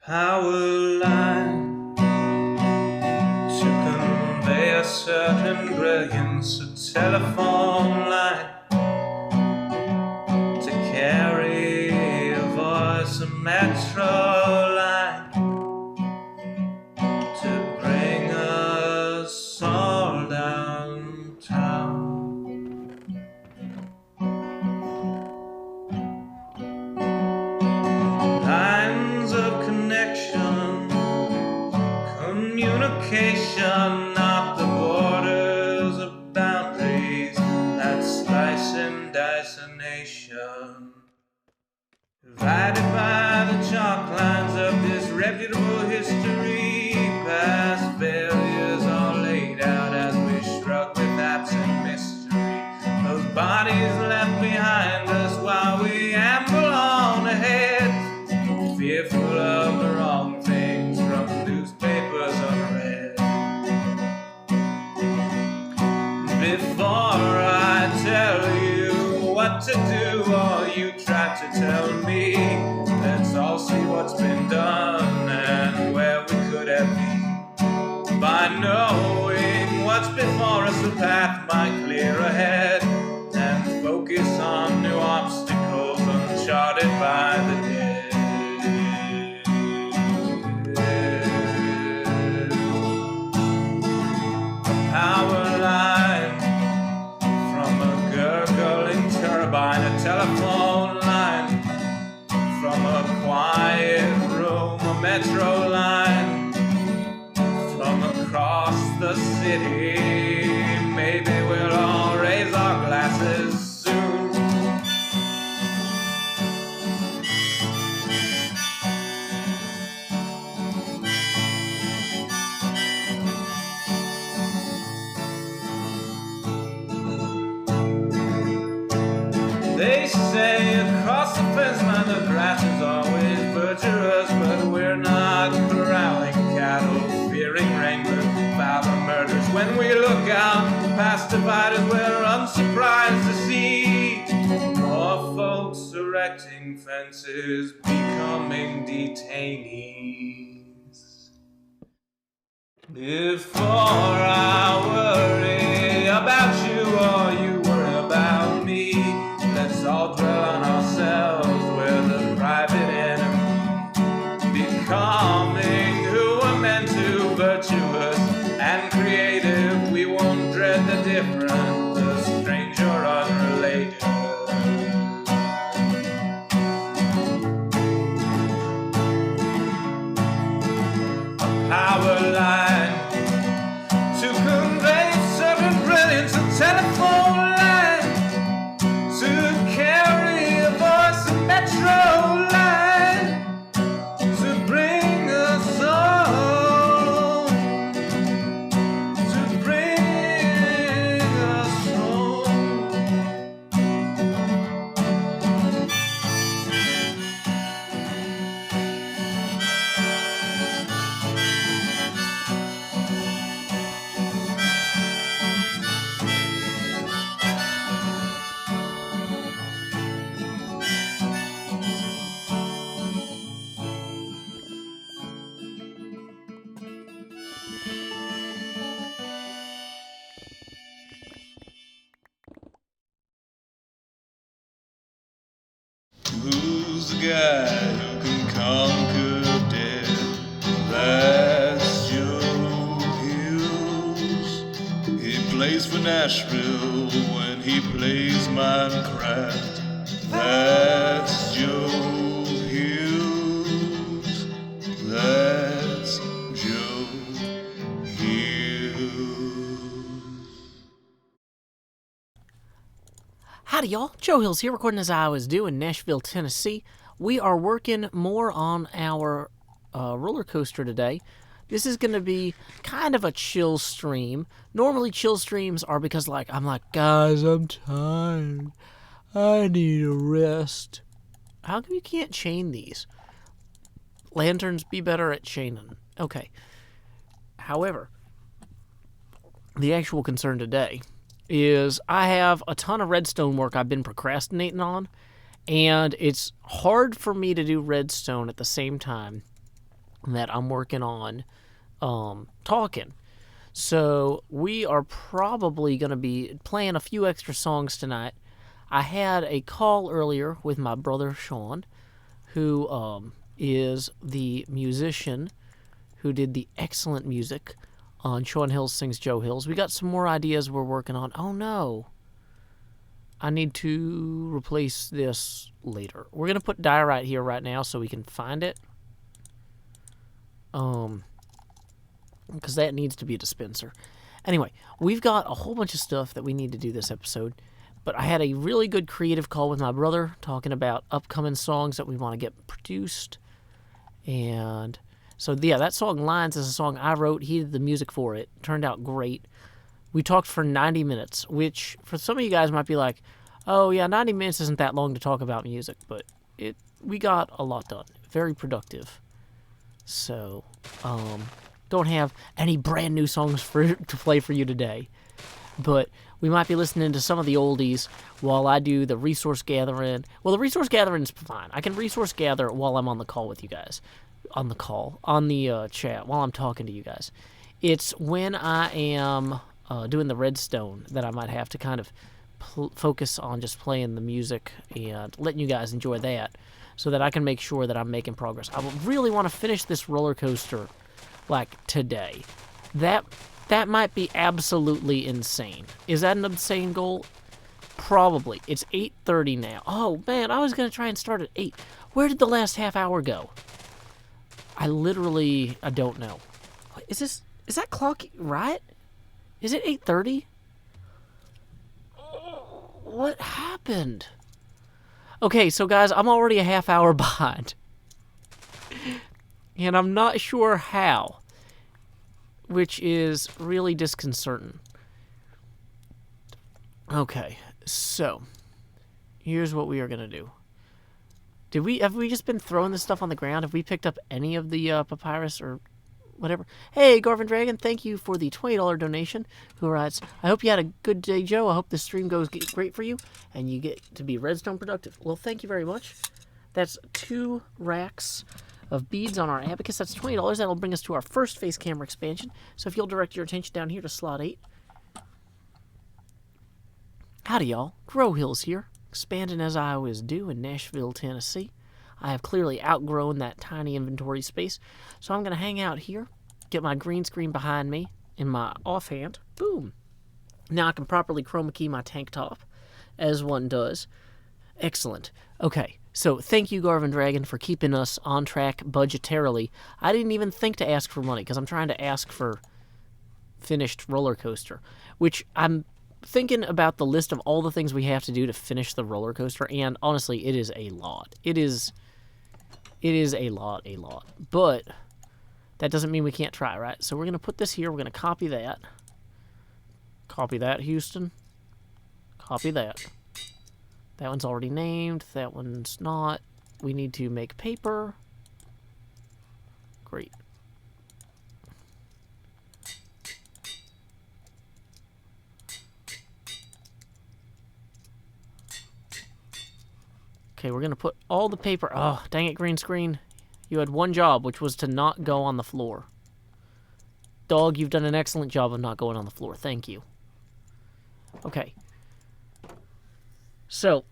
Power line to convey a certain brilliance, a telephone line to carry a voice, a metro line to bring us all downtown. Lines of connection, communication, not the borders of boundaries that slice and dice a nation. Divided by the chalk lines of disreputable history, past failures are laid out as we shrug with absent mystery. Those bodies left behind us while we amble on ahead, fearful of the wrong things from newspapers unread. Before I tell you what to do, or you try to tell me, let's all see what's been done and where we could have been. By knowing what's before us, the path might clear ahead, and focus on new obstacles uncharted by the dead. Power line from a gurgling turbine, a telephone line from a quiet room, a metro line from across the city. Maybe we'll all raise our glasses soon. They say across the fence line the grass is always verdurous, but we're not corralling cattle, fearing wranglers, violent murders. When we look out past dividers, we're unsurprised to see more folks erecting fences, becoming detainees. Before I worry about you or you worry about me, let's all dwell on ourselves, we're the private enemy, becoming who we're meant to, virtuous and creative. We won't dread the different, the strange or unrelated. A power line to convey certain brilliance, a telephone line to carry a voice, a metro line to bring us all, to bring us home. Who's the guy who can conquer death? That's Joe Hughes. He plays for Nashville when he plays Minecraft. That's Joe Hughes. That's Joe Hughes. Howdy y'all, Joe Hills here, recording as I always do in Nashville, Tennessee. We are working more on our roller coaster today. This is going to be kind of a chill stream. Normally chill streams are because I'm like, guys, I'm tired. I need a rest. How come you can't chain these? Lanterns, be better at chaining. Okay. However, the actual concern today is I have a ton of redstone work I've been procrastinating on, and it's hard for me to do redstone at the same time that I'm working on talking. So we are probably going to be playing a few extra songs tonight. I had a call earlier with my brother Sean, who is the musician who did the excellent music on Sean Hills Sings Joe Hills. We got some more ideas we're working on. Oh no. I need to replace this later. We're going to put diorite here right now so we can find it. Because that needs to be a dispenser. Anyway, we've got a whole bunch of stuff that we need to do this episode. But I had a really good creative call with my brother talking about upcoming songs that we want to get produced. And so, yeah, that song Lines is a song I wrote. He did the music for it. Turned out great. We talked for 90 minutes, which for some of you guys might be like, oh, yeah, 90 minutes isn't that long to talk about music. But we got a lot done. Very productive. So, don't have any brand new songs to play for you today. But we might be listening to some of the oldies while I do the resource gathering. Well, the resource gathering is fine. I can resource gather while I'm on the call with you guys. On the chat, while I'm talking to you guys. It's when I am doing the redstone that I might have to kind of focus on just playing the music and letting you guys enjoy that so that I can make sure that I'm making progress. I really want to finish this roller coaster like today. That might be absolutely insane. Is that an insane goal? Probably. It's 8:30 now. Oh man, I was going to try and start at 8. Where did the last half hour go? I don't know. Is that clock right? Is it 8:30? What happened? Okay, so guys, I'm already a half hour behind. And I'm not sure how. Which is really disconcerting. Okay, so here's what we are gonna do. Have we just been throwing this stuff on the ground? Have we picked up any of the papyrus or whatever? Hey, Garvin Dragon, thank you for the $20 donation. Who writes, I hope you had a good day, Joe. I hope this stream goes great for you and you get to be redstone productive. Well, thank you very much. That's 2 racks of beads on our abacus. That's $20. That'll bring us to our first face camera expansion. So if you'll direct your attention down here to slot 8. Howdy, y'all. Grow Hills here, expanding as I always do in Nashville, Tennessee. I have clearly outgrown that tiny inventory space, so I'm going to hang out here, get my green screen behind me in my offhand. Boom. Now I can properly chroma key my tank top, as one does. Excellent. Okay, so thank you, Garvin Dragon, for keeping us on track budgetarily. I didn't even think to ask for money, because I'm trying to ask for finished roller coaster, which I'm thinking about the list of all the things we have to do to finish the roller coaster, and honestly, it is a lot. It is a lot. But that doesn't mean we can't try, right? So we're going to put this here. We're going to copy that. Copy that, Houston. Copy that. That one's already named. That one's not. We need to make paper. Great. Okay, we're going to put all the paper... Oh, dang it, green screen. You had one job, which was to not go on the floor. Dog, you've done an excellent job of not going on the floor. Thank you. Okay. So,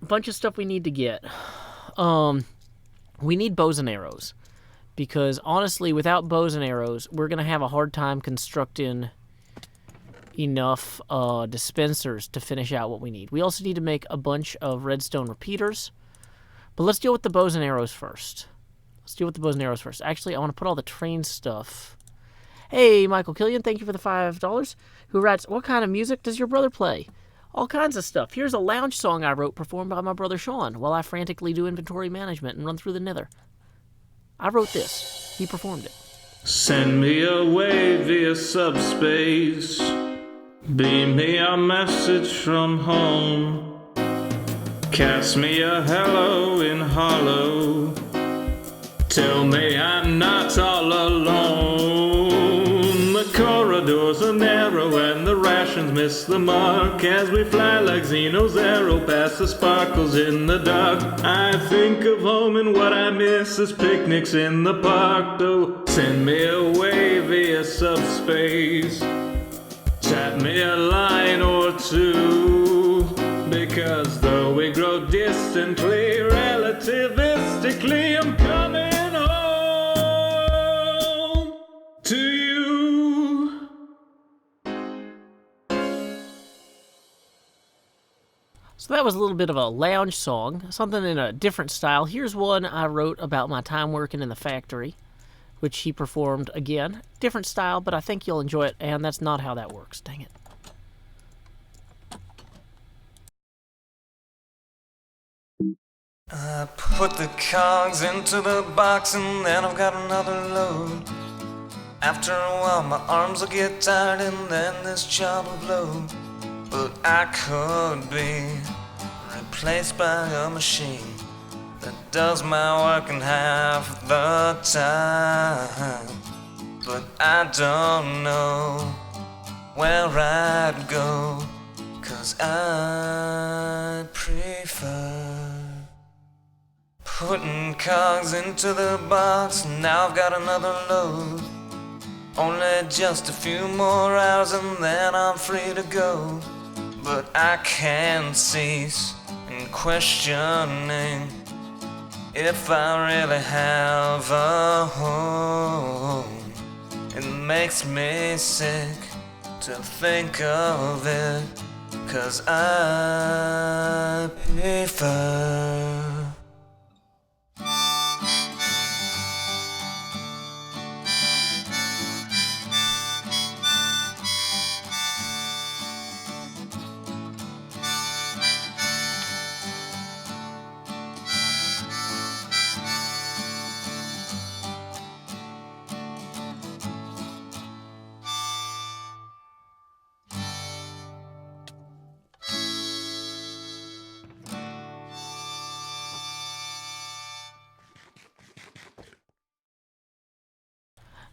a bunch of stuff we need to get. We need bows and arrows. Because, honestly, without bows and arrows, we're going to have a hard time constructing enough dispensers to finish out what we need. We also need to make a bunch of redstone repeaters. But let's deal with the bows and arrows first. Actually, I want to put all the train stuff. Hey, Michael Killian, thank you for the $5. Who writes, what kind of music does your brother play? All kinds of stuff. Here's a lounge song I wrote performed by my brother Sean while I frantically do inventory management and run through the nether. I wrote this. He performed it. Send me away via subspace. Beam me a message from home. Cast me a hello in hollow. Tell me I'm not all alone. The corridors was an arrow and the rations missed the mark. As we fly like Zeno's arrow past the sparkles in the dark, I think of home and what I miss is picnics in the park. Though send me away via subspace, chat me a line or two, because though we grow distantly, relativistically, I'm coming home to you. So that was a little bit of a lounge song, something in a different style. Here's one I wrote about my time working in the factory, which he performed again. Different style, but I think you'll enjoy it, and that's not how that works. Dang it. I put the cogs into the box and then I've got another load. After a while my arms will get tired and then this job will blow. But I could be replaced by a machine that does my work in half the time. But I don't know where I'd go, 'cause I prefer putting cogs into the box. Now I've got another load. Only just a few more hours and then I'm free to go. But I can't cease in questioning if I really have a home. It makes me sick to think of it, 'cause I prefer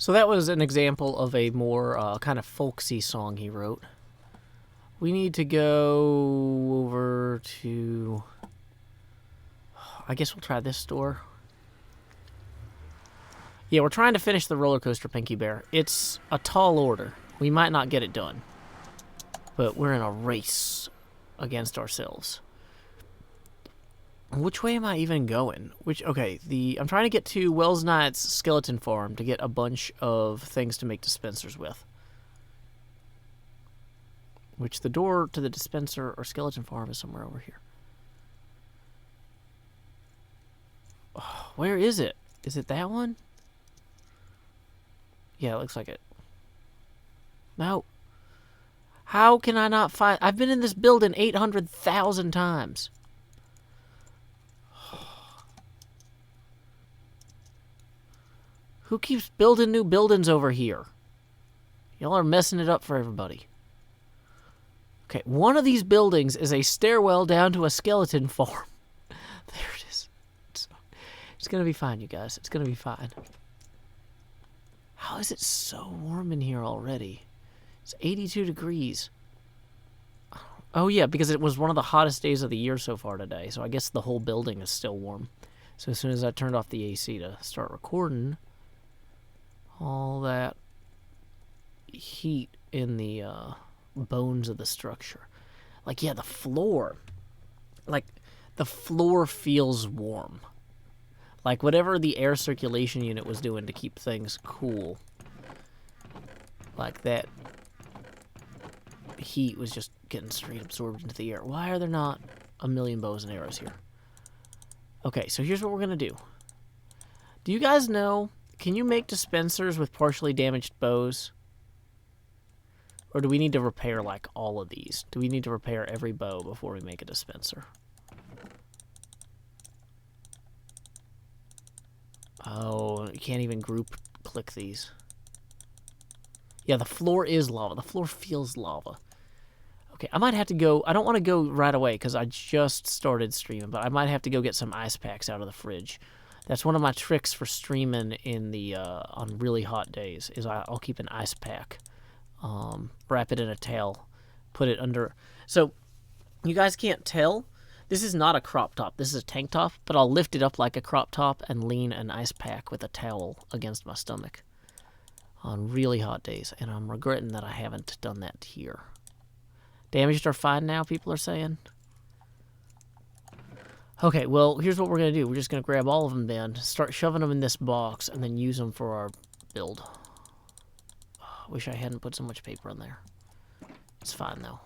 So that was an example of a more kind of folksy song he wrote. We need to go over to... I guess we'll try this store. Yeah, we're trying to finish the roller coaster, Pinky Bear. It's a tall order. We might not get it done. But we're in a race against ourselves. Which way am I even going? Okay, I'm trying to get to Wells Knight's skeleton farm to get a bunch of things to make dispensers with. Which the door to the dispenser or skeleton farm is somewhere over here. Oh, where is it? Is it that one? Yeah, it looks like it. No. How can I not find... I've been in this building 800,000 times. Who keeps building new buildings over here? Y'all are messing it up for everybody. Okay, one of these buildings is a stairwell down to a skeleton farm. There it is. It's going to be fine, you guys. It's going to be fine. How is it so warm in here already? It's 82 degrees. Oh, yeah, because it was one of the hottest days of the year so far today. So I guess the whole building is still warm. So as soon as I turned off the AC to start recording... all that heat in the bones of the structure. Like, yeah, the floor. Like, the floor feels warm. Like, whatever the air circulation unit was doing to keep things cool. Like, that heat was just getting straight absorbed into the air. Why are there not a million bows and arrows here? Okay, so here's what we're going to do. Do you guys know... Can you make dispensers with partially damaged bows? Or do we need to repair, like, all of these? Do we need to repair every bow before we make a dispenser? Oh, you can't even group click these. Yeah, the floor is lava. The floor feels lava. Okay, I might have to go... I don't want to go right away because I just started streaming, but I might have to go get some ice packs out of the fridge. That's one of my tricks for streaming in the on really hot days, is I'll keep an ice pack wrap it in a towel, put it under. So you guys can't tell. This is not a crop top. This is a tank top, but I'll lift it up like a crop top and lean an ice pack with a towel against my stomach on really hot days, and I'm regretting that I haven't done that here. Damaged are fine now, people are saying. Okay, well, here's what we're going to do. We're just going to grab all of them then, start shoving them in this box, and then use them for our build. Oh, wish I hadn't put so much paper in there. It's fine, though.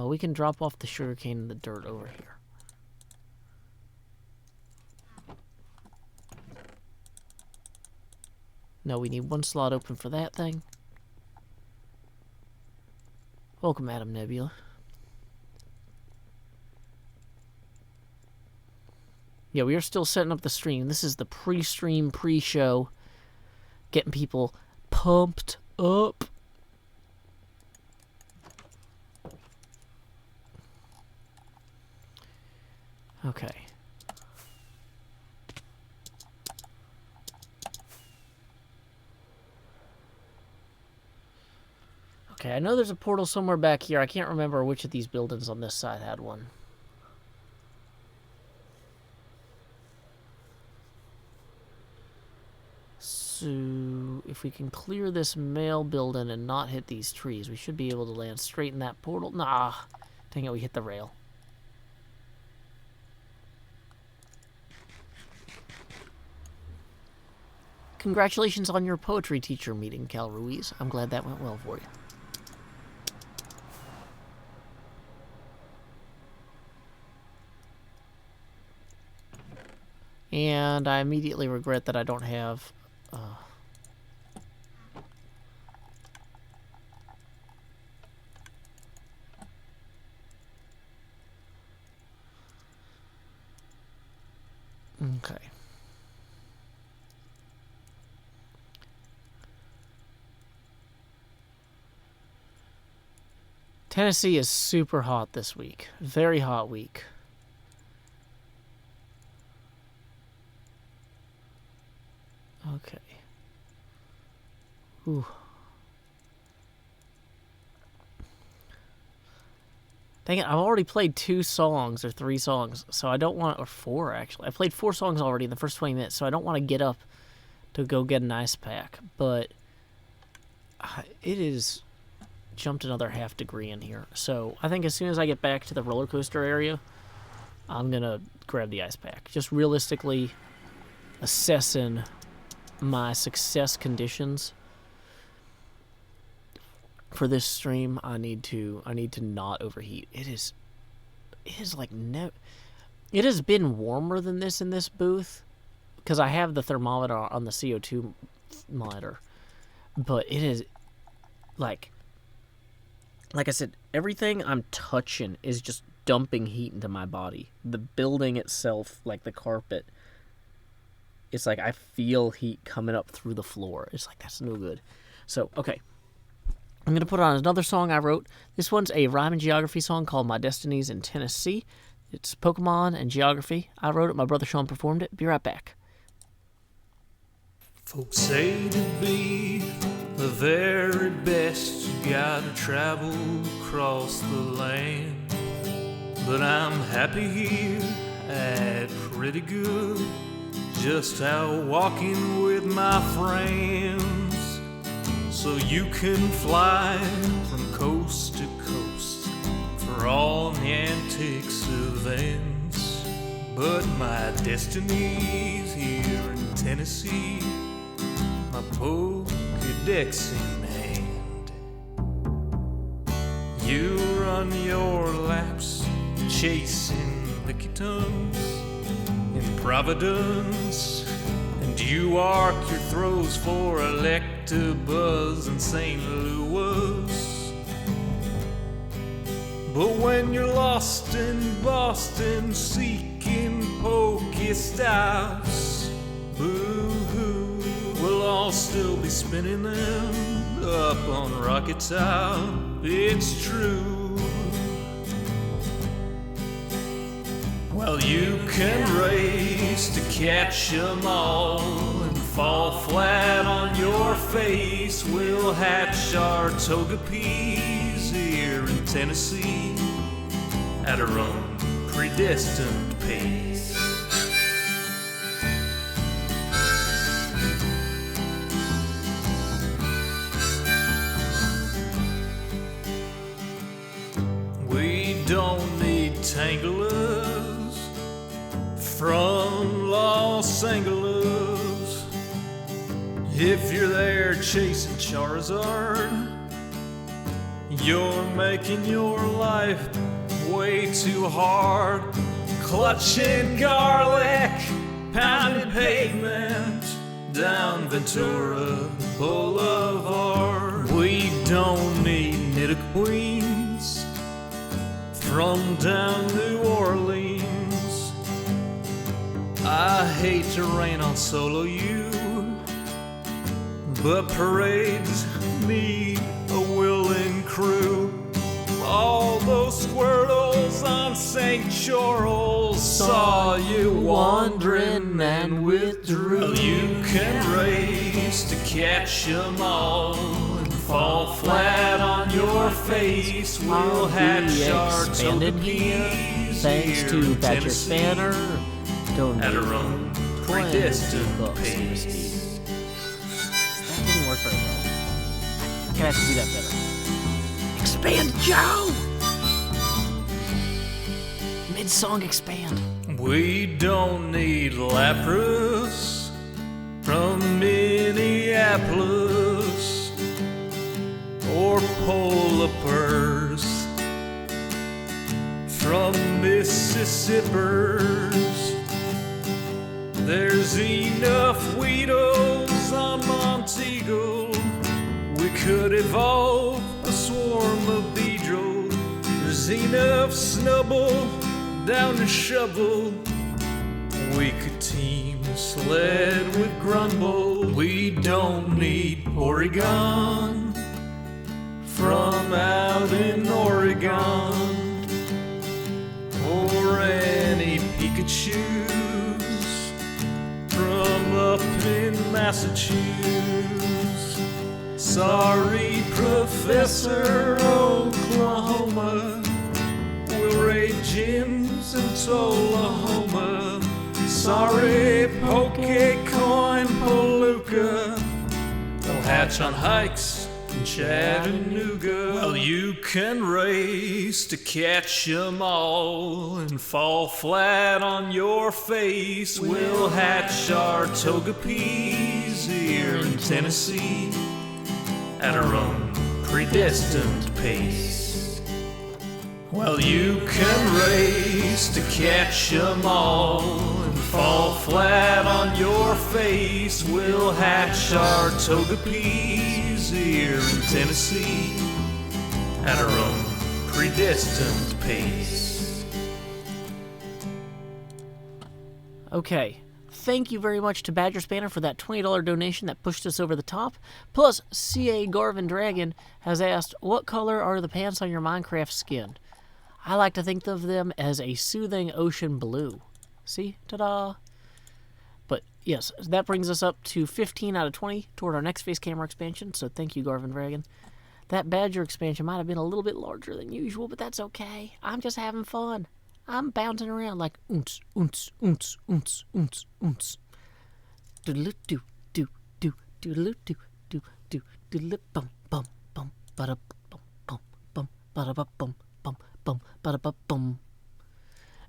We can drop off the sugarcane in the dirt over here. No, we need one slot open for that thing. Welcome, Adam Nebula. Yeah, we are still setting up the stream. This is the pre-stream, pre-show. Getting people pumped up. Okay. Okay, I know there's a portal somewhere back here. I can't remember which of these buildings on this side had one. So, if we can clear this mail building and not hit these trees, we should be able to land straight in that portal. Nah, dang it, we hit the rail. Congratulations on your poetry teacher meeting, Cal Ruiz. I'm glad that went well for you. And I immediately regret that I don't have... Okay. Tennessee is super hot this week. Very hot week. Okay. Ooh. Dang it, I've already played 2 songs or 3 songs, so I don't want... Or 4, actually. I played 4 songs already in the first 20 minutes, so I don't want to get up to go get an ice pack. But it is jumped another half degree in here. So I think as soon as I get back to the roller coaster area, I'm going to grab the ice pack. Just realistically assessing my success conditions for this stream. I need to not overheat. It is like it has been warmer than this in this booth because I have the thermometer on the CO2 monitor, but it is like I said, everything I'm touching is just dumping heat into my body. The building itself, like the carpet, it's like I feel heat coming up through the floor. It's like, that's no good. So, okay. I'm going to put on another song I wrote. This one's a rhyme and geography song called My Destiny's in Tennessee. It's Pokemon and geography. I wrote it. My brother Sean performed it. Be right back. Folks say to be the very best, you gotta travel across the land. But I'm happy here at pretty good, just out walking with my friends. So you can fly from coast to coast for all the antics events. But my destiny's here in Tennessee, my Pokédex in hand. You run your laps chasing lickitung in Providence, and you arc your throws for Electabuzz in St. Louis. But when you're lost in Boston seeking Pokestops, boo-hoo, we'll all still be spinning them up on Rocket Top. It's true. Well, you can race to catch 'em all and fall flat on your face. We'll hatch our toga peas here in Tennessee at our own predestined pace. We don't need tanglers from Los Angeles. If you're there chasing Charizard, you're making your life way too hard. Clutching garlic, pounding pavement down Ventura Boulevard. We don't need knitted queens from down New Orleans. I hate to rain on solo you, but parades need a willing crew. All those squirtles on St. Charles saw you wandering and withdrew. Well, you can race to catch 'em all and fall flat on your face. We'll hatch our toga peas thanks to Badger Spanner, at our own predestined pace. That didn't work very well. I'm gonna have to do that better. Expand, Joe! Mid-song expand. We don't need Lapras from Minneapolis or polar bears from Mississippi's. There's enough Weedles on Montego. We could evolve a swarm of Beedrill. There's enough Snubble down the Shovel. We could team Sled with Grumble. We don't need Porygon from out in Oregon or any Pikachus from up in Massachusetts. Sorry, Professor Oklahoma, we'll raid gyms in Tullahoma. Sorry, Pokecoin Palooka, they'll hatch on hikes in Chattanooga. Well, you can race to catch 'em all and fall flat on your face. We'll hatch our toga peas here in Tennessee at our own predestined pace. Well, you can race to catch 'em all and fall flat on your face. We'll hatch our toga peas here in Tennessee at our own predestined pace. Okay. Thank you very much to Badger Spanner for that $20 donation that pushed us over the top. Plus, C.A. Garvin Dragon has asked, what color are the pants on your Minecraft skin? I like to think of them as a soothing ocean blue. See? Ta-da! But yes, that brings us up to 15 out of 20 toward our next face camera expansion, so thank you, Garvin Dragon. That Badger expansion might have been a little bit larger than usual, but that's okay. I'm just having fun. I'm bouncing around like oonce, oonce, oonce, oonce, oonce, oonce. Doodle-doo, doo, doo, doodle-doo, doo, doo, doodle-bum, bum, bum, bada-bum, bum, bum, bada-bum, bum, bum, bada-bum.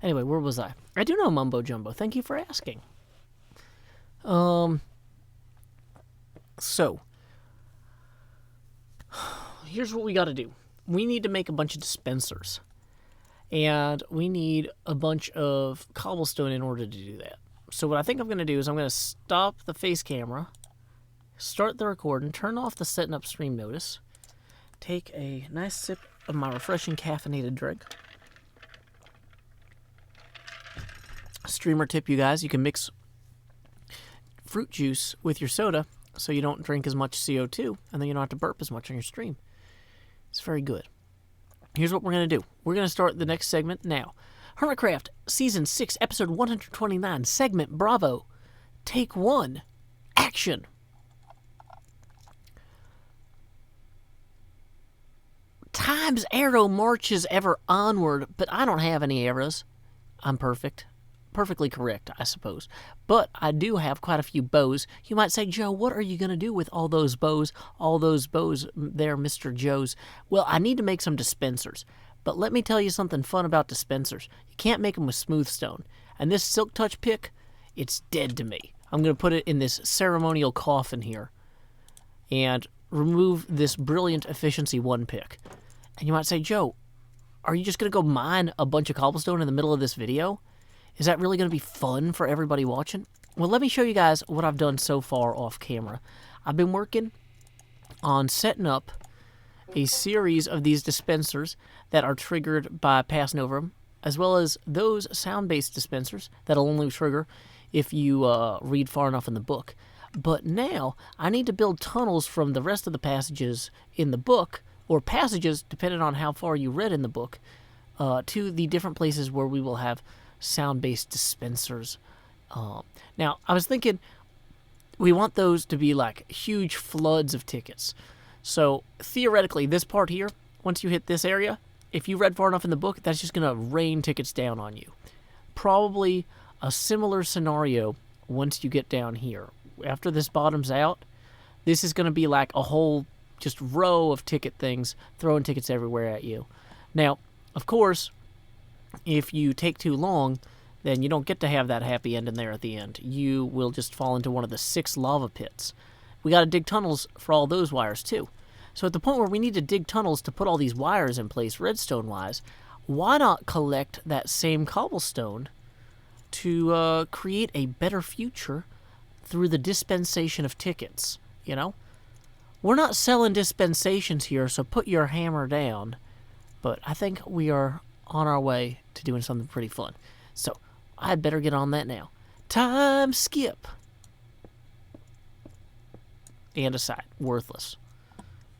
Anyway, where was I? I do know Mumbo Jumbo. Thank you for asking. So, here's what we got to do. We need to make a bunch of dispensers. And we need a bunch of cobblestone in order to do that. So what I think I'm going to do is I'm going to stop the face camera, start the recording, turn off the setting up stream notice, take a nice sip of my refreshing caffeinated drink. Streamer tip, you guys, you can mix fruit juice with your soda so you don't drink as much CO2 and then you don't have to burp as much on your stream. It's very good. Here's what we're going to do. We're going to start the next segment now. Hermitcraft, Season 6, Episode 129, Segment Bravo, Take 1, Action! Time's arrow marches ever onward, but I don't have any arrows. I'm perfect. Perfectly correct, I suppose. But I do have quite a few bows. You might say, Joe, what are you going to do with all those bows? All those bows there, Mr. Joe's. Well, I need to make some dispensers. But let me tell you something fun about dispensers. You can't make them with smooth stone. And this Silk Touch pick, it's dead to me. I'm going to put it in this ceremonial coffin here. And remove this brilliant efficiency 1 pick. And you might say, Joe, are you just going to go mine a bunch of cobblestone in the middle of this video? Is that really going to be fun for everybody watching? Well, let me show you guys what I've done so far off camera. I've been working on setting up a series of these dispensers that are triggered by passing over them, as well as those sound-based dispensers that'll only trigger if you read far enough in the book. But now, I need to build tunnels from the rest of the passages in the book, or passages, depending on how far you read in the book, to the different places where we will have sound-based dispensers. Now, I was thinking we want those to be like huge floods of tickets. So, theoretically, this part here, once you hit this area, if you read far enough in the book, that's just going to rain tickets down on you. Probably a similar scenario once you get down here. After this bottoms out, this is going to be like a whole just row of ticket things throwing tickets everywhere at you. Now, of course, if you take too long, then you don't get to have that happy end in there at the end. You will just fall into one of the 6 lava pits. We got to dig tunnels for all those wires too. So at the point where we need to dig tunnels to put all these wires in place, redstone-wise, why not collect that same cobblestone to create a better future through the dispensation of tickets, you know? We're not selling dispensations here, so put your hammer down. But I think we are on our way to doing something pretty fun. So, I'd better get on that now. Time skip. And a side. Worthless.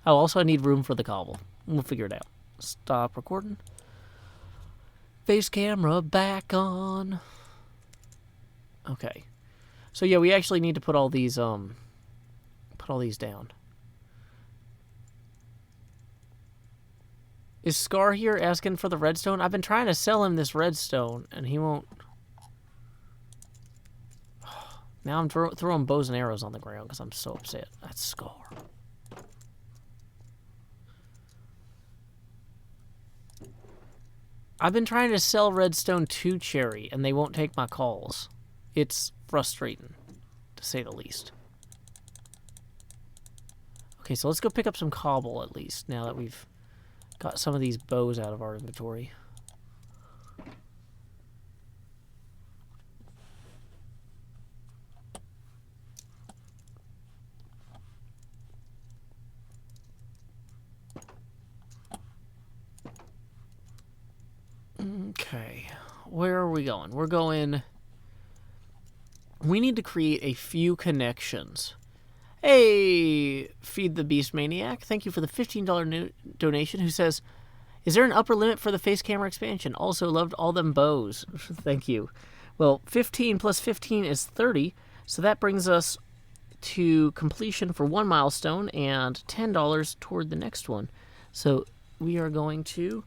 Oh, also I need room for the cobble. We'll figure it out. Stop recording. Face camera back on. Okay. So yeah, we actually need to put all these down. Is Scar here asking for the redstone? I've been trying to sell him this redstone, and he won't. Now I'm throwing bows and arrows on the ground because I'm so upset. That's Scar. I've been trying to sell redstone to Cherry, and they won't take my calls. It's frustrating, to say the least. Okay, so let's go pick up some cobble at least, now that we've got some of these bows out of our inventory. Okay, where are we going? We're going... We need to create a few connections. Hey, Feed the Beast Maniac, thank you for the $15 donation, who says, is there an upper limit for the face camera expansion? Also loved all them bows. Thank you. Well, 15 plus 15 is 30, so that brings us to completion for 1 milestone and $10 toward the next one. So we are going to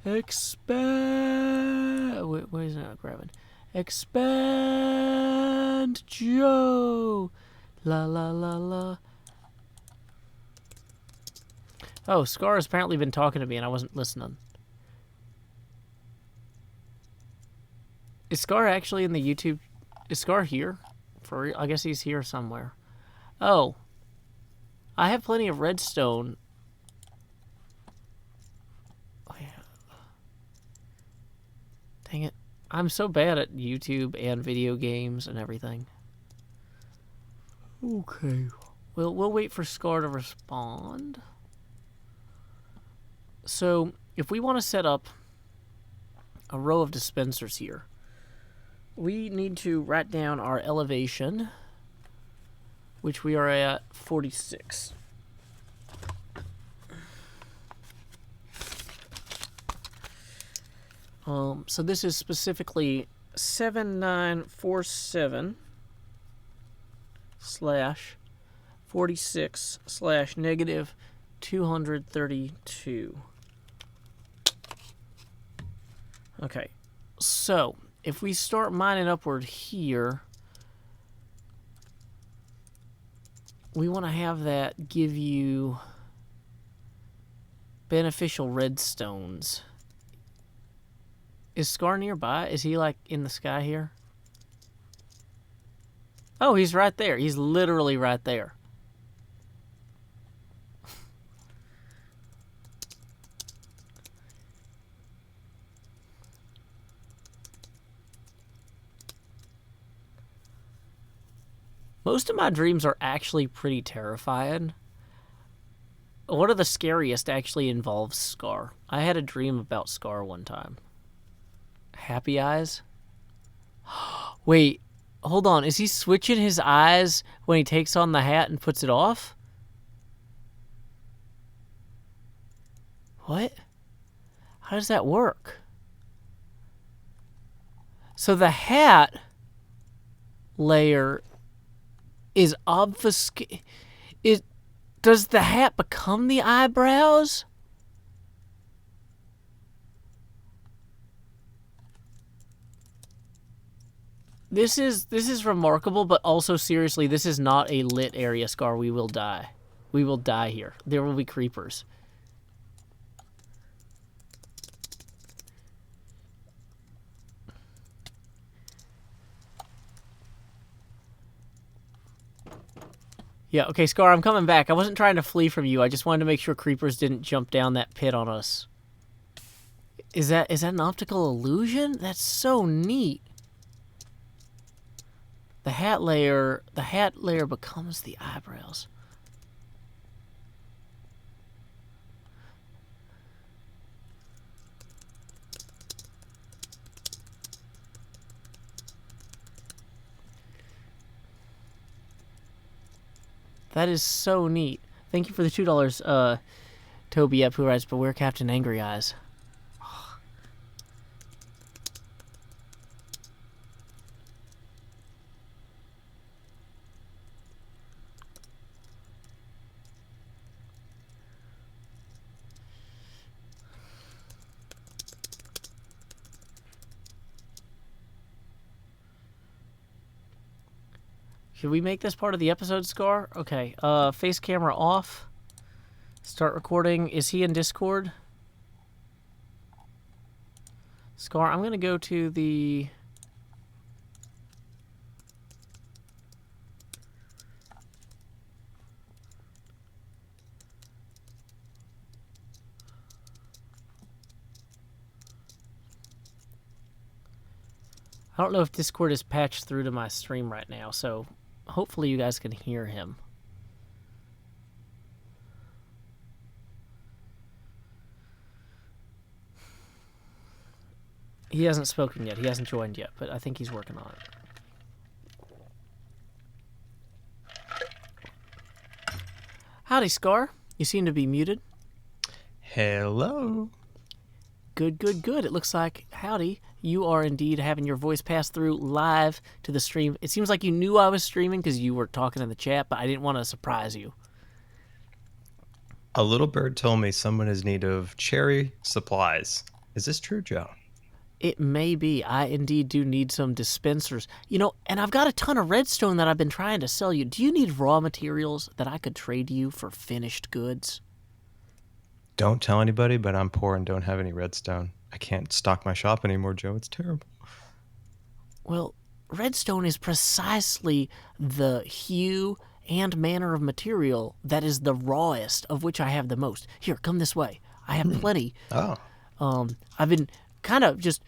expand... Wait, why is it not grabbing? Expand Joe! La la la la. Oh, Scar has apparently been talking to me and I wasn't listening. Is Scar actually in the YouTube? Is Scar here? For real? I guess he's here somewhere. Oh. I have plenty of redstone. Oh, yeah. Dang it. I'm so bad at YouTube and video games and everything. Okay. We'll wait for Scar to respond. So, if we want to set up a row of dispensers here, we need to write down our elevation, which we are at 46. So this is specifically 7947 slash 46 slash negative 232. Okay, so if we start mining upward here, we want to have that give you beneficial redstones. Is Scar nearby? Is he like in the sky here? Oh, he's right there. He's literally right there. Most of my dreams are actually pretty terrifying. One of the scariest actually involves Scar. I had a dream about Scar one time. Happy eyes? Wait, hold on. Is he switching his eyes when he takes on the hat and puts it off? What? How does that work? So the hat layer is obfuscate. Does the hat become the eyebrows? This is remarkable, but also seriously, this is not a lit area, Scar. We will die. We will die here. There will be creepers. Yeah, okay, Scar, I'm coming back. I wasn't trying to flee from you. I just wanted to make sure creepers didn't jump down that pit on us. Is that an optical illusion? That's so neat. The hat layer becomes the eyebrows. That is so neat. Thank you for the $2, Toby Ep, who writes, "Beware Captain Angry Eyes." Should we make this part of the episode, Scar? Okay, face camera off. Start recording. Is he in Discord? Scar, I'm going to go to the... I don't know if Discord is patched through to my stream right now, so hopefully you guys can hear him. He hasn't spoken yet. He hasn't joined yet, but I think he's working on it. Howdy, Scar. You seem to be muted. Hello. Good, good, good. It looks like, howdy, you are indeed having your voice pass through live to the stream. It seems like you knew I was streaming because you were talking in the chat, but I didn't want to surprise you. A little bird told me someone is in need of cherry supplies. Is this true, Joe? It may be. I indeed do need some dispensers. You know, and I've got a ton of redstone that I've been trying to sell you. Do you need raw materials that I could trade you for finished goods? Don't tell anybody, but I'm poor and don't have any redstone. I can't stock my shop anymore, Joe. It's terrible. Well, redstone is precisely the hue and manner of material that is the rawest, of which I have the most. Here, come this way. I have plenty. Oh. I've been kind of just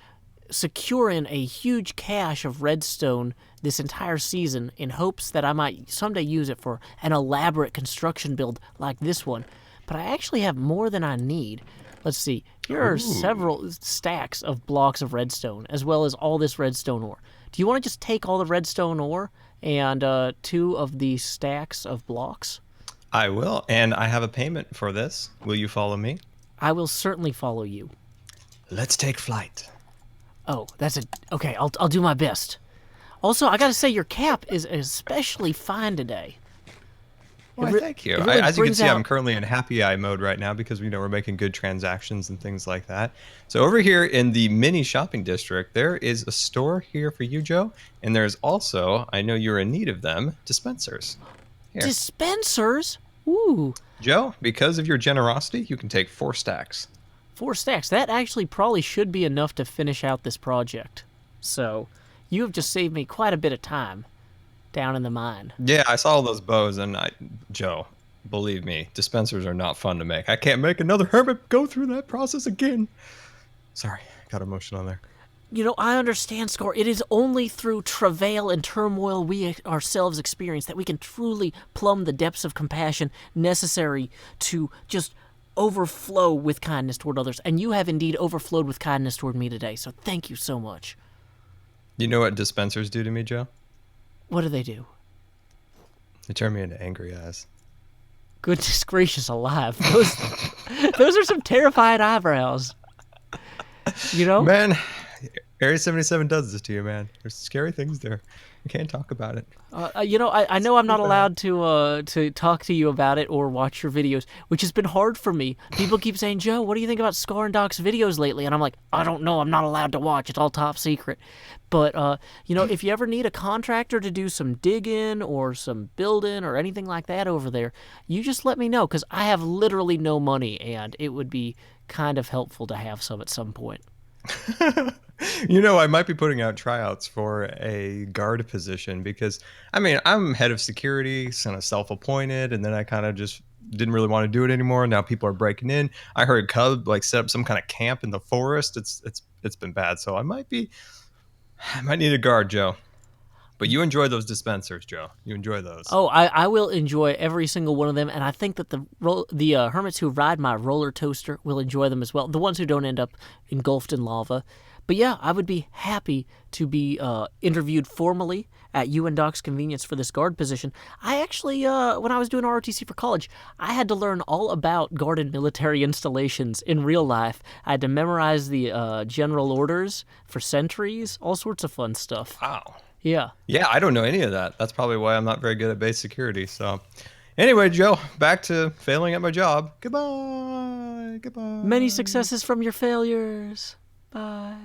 securing a huge cache of redstone this entire season in hopes that I might someday use it for an elaborate construction build like this one. But I actually have more than I need. Let's see. Here are several stacks of blocks of redstone, as well as all this redstone ore. Do you want to just take all the redstone ore and 2 of the stacks of blocks? I will, and I have a payment for this. Will you follow me? I will certainly follow you. Let's take flight. Oh, that's a... Okay, I'll do my best. Also, I gotta say, your cap is especially fine today. Why, thank you. it really As you can brings see, I'm out- currently in happy eye mode right now because we're making good transactions and things like that. So over here in the mini shopping district, there is a store here for you, Joe, and there's also, I know you're in need of them, dispensers. Here, Dispensers? Ooh, Joe, because of your generosity, you can take 4 stacks. 4 stacks. That actually probably should be enough to finish out this project. So, you have just saved me quite a bit of time down in the mine. Yeah, I saw all those bows, and Joe, believe me, dispensers are not fun to make. I can't make another hermit go through that process again. Sorry, got emotional there. You know, I understand, Scar. It is only through travail and turmoil we ourselves experience that we can truly plumb the depths of compassion necessary to just overflow with kindness toward others. And you have indeed overflowed with kindness toward me today, so thank you so much. You know what dispensers do to me, Joe? What do they do? They turn me into angry eyes. Goodness gracious alive. Those are some terrifying eyebrows. You know? Man, Area 77 does this to you, man. There's scary things there. You can't talk about it. You know, I know I'm not allowed to talk to you about it or watch your videos, which has been hard for me. People keep saying, Joe, what do you think about Scar and Doc's videos lately? And I'm like, I don't know. I'm not allowed to watch. It's all top secret. But, you know, if you ever need a contractor to do some digging or some building or anything like that over there, you just let me know, because I have literally no money, and it would be kind of helpful to have some at some point. You know, I might be putting out tryouts for a guard position because, I mean, I'm head of security, kind of self-appointed, and then I kind of just didn't really want to do it anymore. Now people are breaking in. I heard Cub like set up some kind of camp in the forest. It's been bad, so I might need a guard, Joe. But you enjoy those dispensers, Joe. You enjoy those. Oh, I will enjoy every single one of them, and I think that the hermits who ride my roller toaster will enjoy them as well. The ones who don't end up engulfed in lava. But yeah, I would be happy to be interviewed formally at you and Doc's convenience for this guard position. I actually, when I was doing ROTC for college, I had to learn all about guard and military installations in real life. I had to memorize the general orders for sentries, all sorts of fun stuff. Wow. Yeah. Yeah, I don't know any of that. That's probably why I'm not very good at base security. So, anyway, Joe, back to failing at my job. Goodbye. Goodbye. Many successes from your failures. Bye.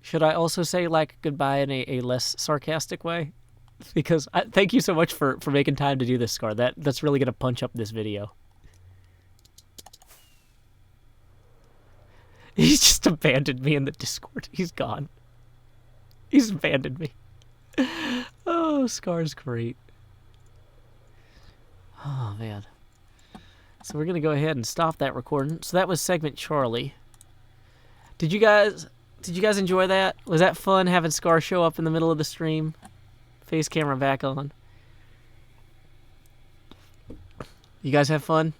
Should I also say, like, goodbye in a less sarcastic way? Because thank you so much for making time to do this, Scar. That's really going to punch up this video. He's just abandoned me in the Discord. He's gone. He's abandoned me. Oh, Scar's great. Oh, man. So we're going to go ahead and stop that recording. So that was segment Charlie. Did you guys enjoy that? Was that fun having Scar show up in the middle of the stream? Face camera back on. You guys have fun?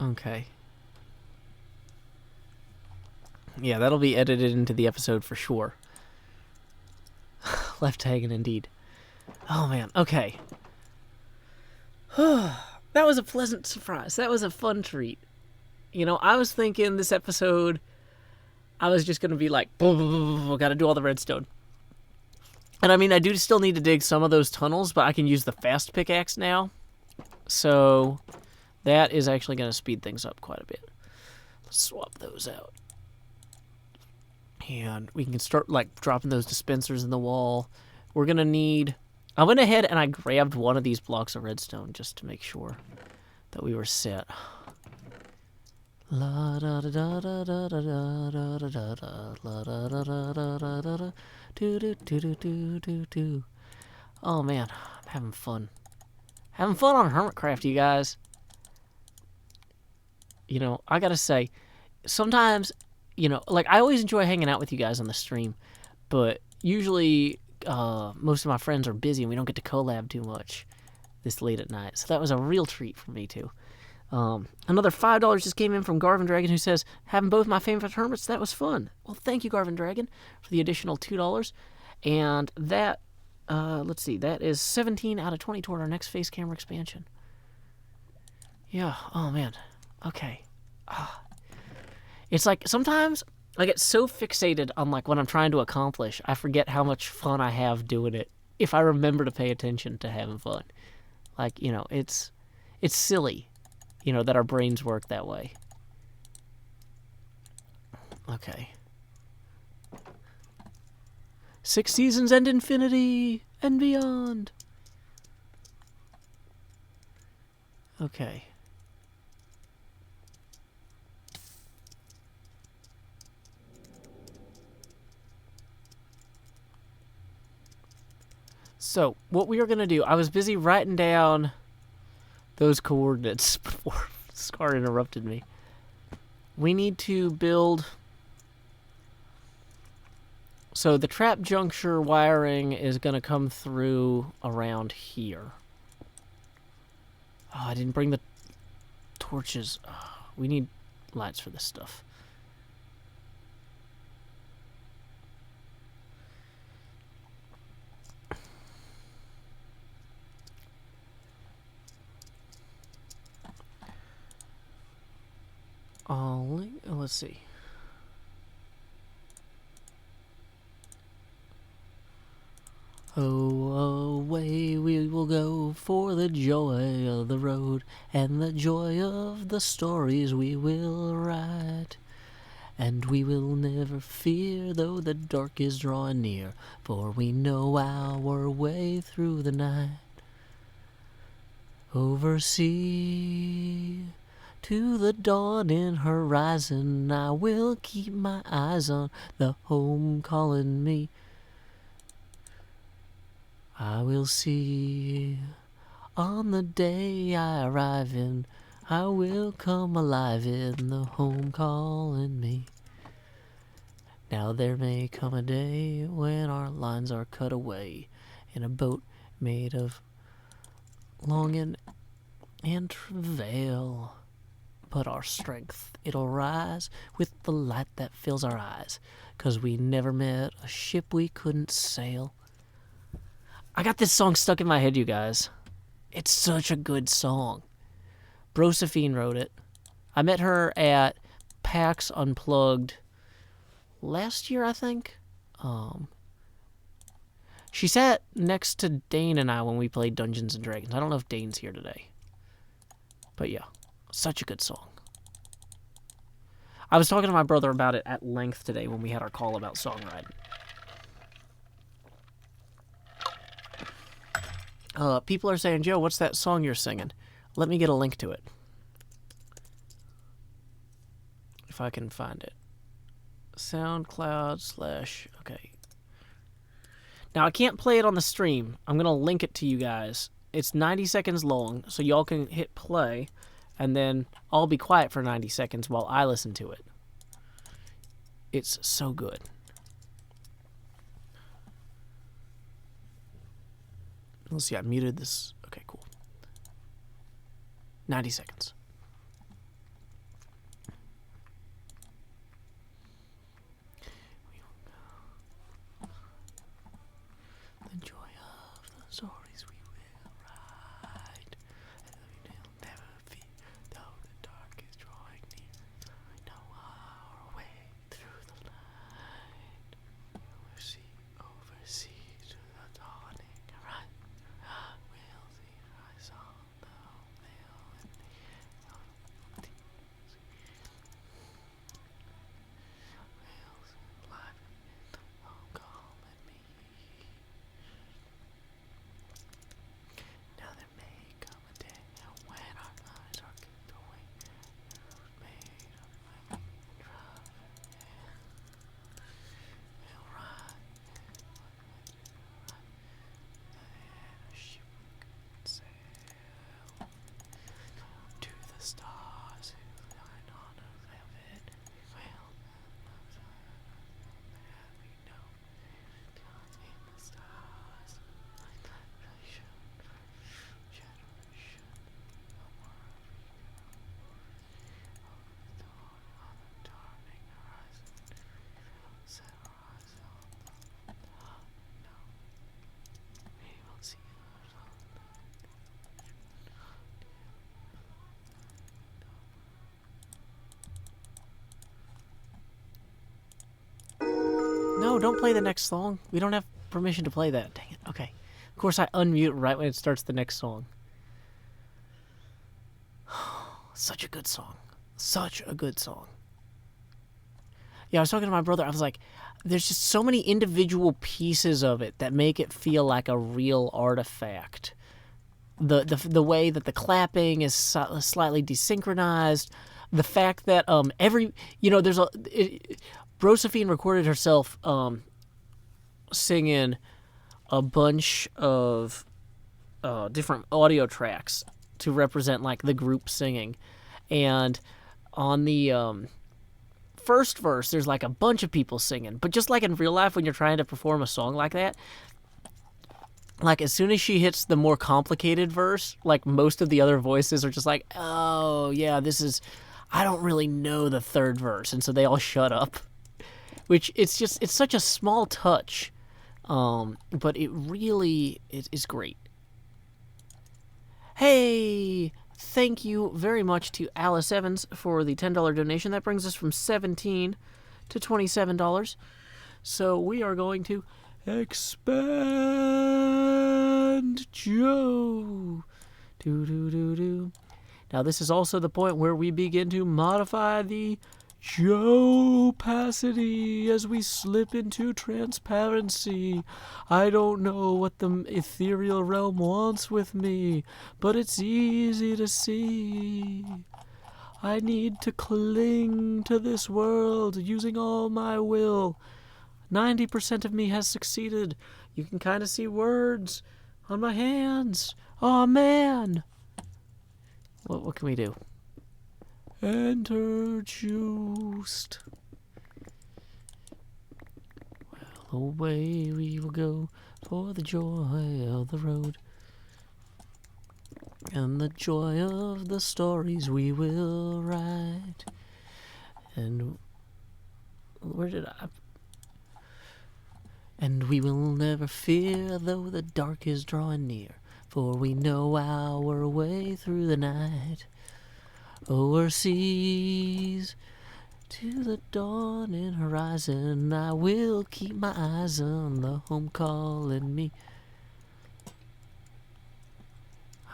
Okay. Yeah, that'll be edited into the episode for sure. Left hanging indeed. Oh man, okay. That was a pleasant surprise. That was a fun treat. You know, I was thinking this episode, I was just going to be like, gotta do all the redstone. And I mean, I do still need to dig some of those tunnels, but I can use the fast pickaxe now. So that is actually going to speed things up quite a bit. Let's swap those out. And we can start, like, dropping those dispensers in the wall. We're going to need... I went ahead and I grabbed one of these blocks of redstone just to make sure that we were set. La da da da da da da da da da da la da da da da da da da do do do do do do do. Oh man, I'm having fun. Having fun on Hermitcraft, you guys. You know, I gotta say, sometimes, you know, like, I always enjoy hanging out with you guys on the stream, but usually most of my friends are busy and we don't get to collab too much this late at night. So that was a real treat for me, too. Another $5 just came in from Garvin Dragon, who says, having both my favorite hermits, that was fun. Well, thank you, Garvin Dragon, for the additional $2. And that let's see. That is 17 out of 20 toward our next face camera expansion. Yeah. Oh, man. Okay. It's like sometimes I get so fixated on like what I'm trying to accomplish, I forget how much fun I have doing it if I remember to pay attention to having fun. Like, you know, it's silly, you know, that our brains work that way. Okay. 6 seasons and infinity and beyond. Okay. So, what we are going to do, I was busy writing down those coordinates before Scar interrupted me. We need to build... So, the trap juncture wiring is going to come through around here. Oh, I didn't bring the torches. Oh, we need lights for this stuff. Let's see. Oh, away we will go for the joy of the road and the joy of the stories we will write. And we will never fear though the dark is drawing near, for we know our way through the night. Over sea to the dawning horizon, I will keep my eyes on the home calling me. I will see on the day I arrive in, I will come alive in the home calling me. Now there may come a day when our lines are cut away in a boat made of longing and travail. But our strength, it'll rise with the light that fills our eyes, 'cause we never met a ship we couldn't sail. I got this song stuck in my head, you guys. It's such a good song. Brosephine wrote it. I met her at PAX Unplugged last year, I think. She sat next to Dane and I when we played Dungeons and Dragons. I don't know if Dane's here today. But yeah, such a good song. I was talking to my brother about it at length today when we had our call about songwriting. People are saying, Joe, what's that song you're singing? Let me get a link to it. If I can find it. SoundCloud / okay. Now, I can't play it on the stream. I'm going to link it to you guys. It's 90 seconds long, so y'all can hit play, and then I'll be quiet for 90 seconds while I listen to it. It's so good. Let's see, I muted this. Okay, cool. 90 seconds. The joy of the stories we will write. And we will never fear, though the dark is drawing near. We know our way through the night. Overseas to the dawning horizon. We'll see rise on the hill No, don't play the next song. We don't have permission to play that. Dang it. Okay. Of course, I unmute right when it starts the next song. Such a good song. Such a good song. Yeah, I was talking to my brother. I was like, there's just so many individual pieces of it that make it feel like a real artifact. The way that the clapping is slightly desynchronized, the fact that there's Brosephine recorded herself singing a bunch of different audio tracks to represent like the group singing, and on the first verse there's like a bunch of people singing, but just like in real life when you're trying to perform a song like that, like as soon as she hits the more complicated verse, like most of the other voices are just like, oh yeah, I don't really know the third verse, and so they all shut up, which it's such a small touch, but it really is great. Hey, thank you very much to Alice Evans for the $10 donation. That brings us from $17 to $27. So we are going to expand Joe. Do. Now this is also the point where we begin to modify the Joe-pacity as we slip into transparency. I don't know what the ethereal realm wants with me, but it's easy to see. I need to cling to this world using all my will. 90% of me has succeeded. You can kind of see words on my hands. Oh man. What can we do? Enter juiced. Well, away we will go for the joy of the road and the joy of the stories we will write. And where did I? And we will never fear though the dark is drawing near, for we know our way through the night. Overseas to the dawning horizon, I will keep my eyes on the home calling me.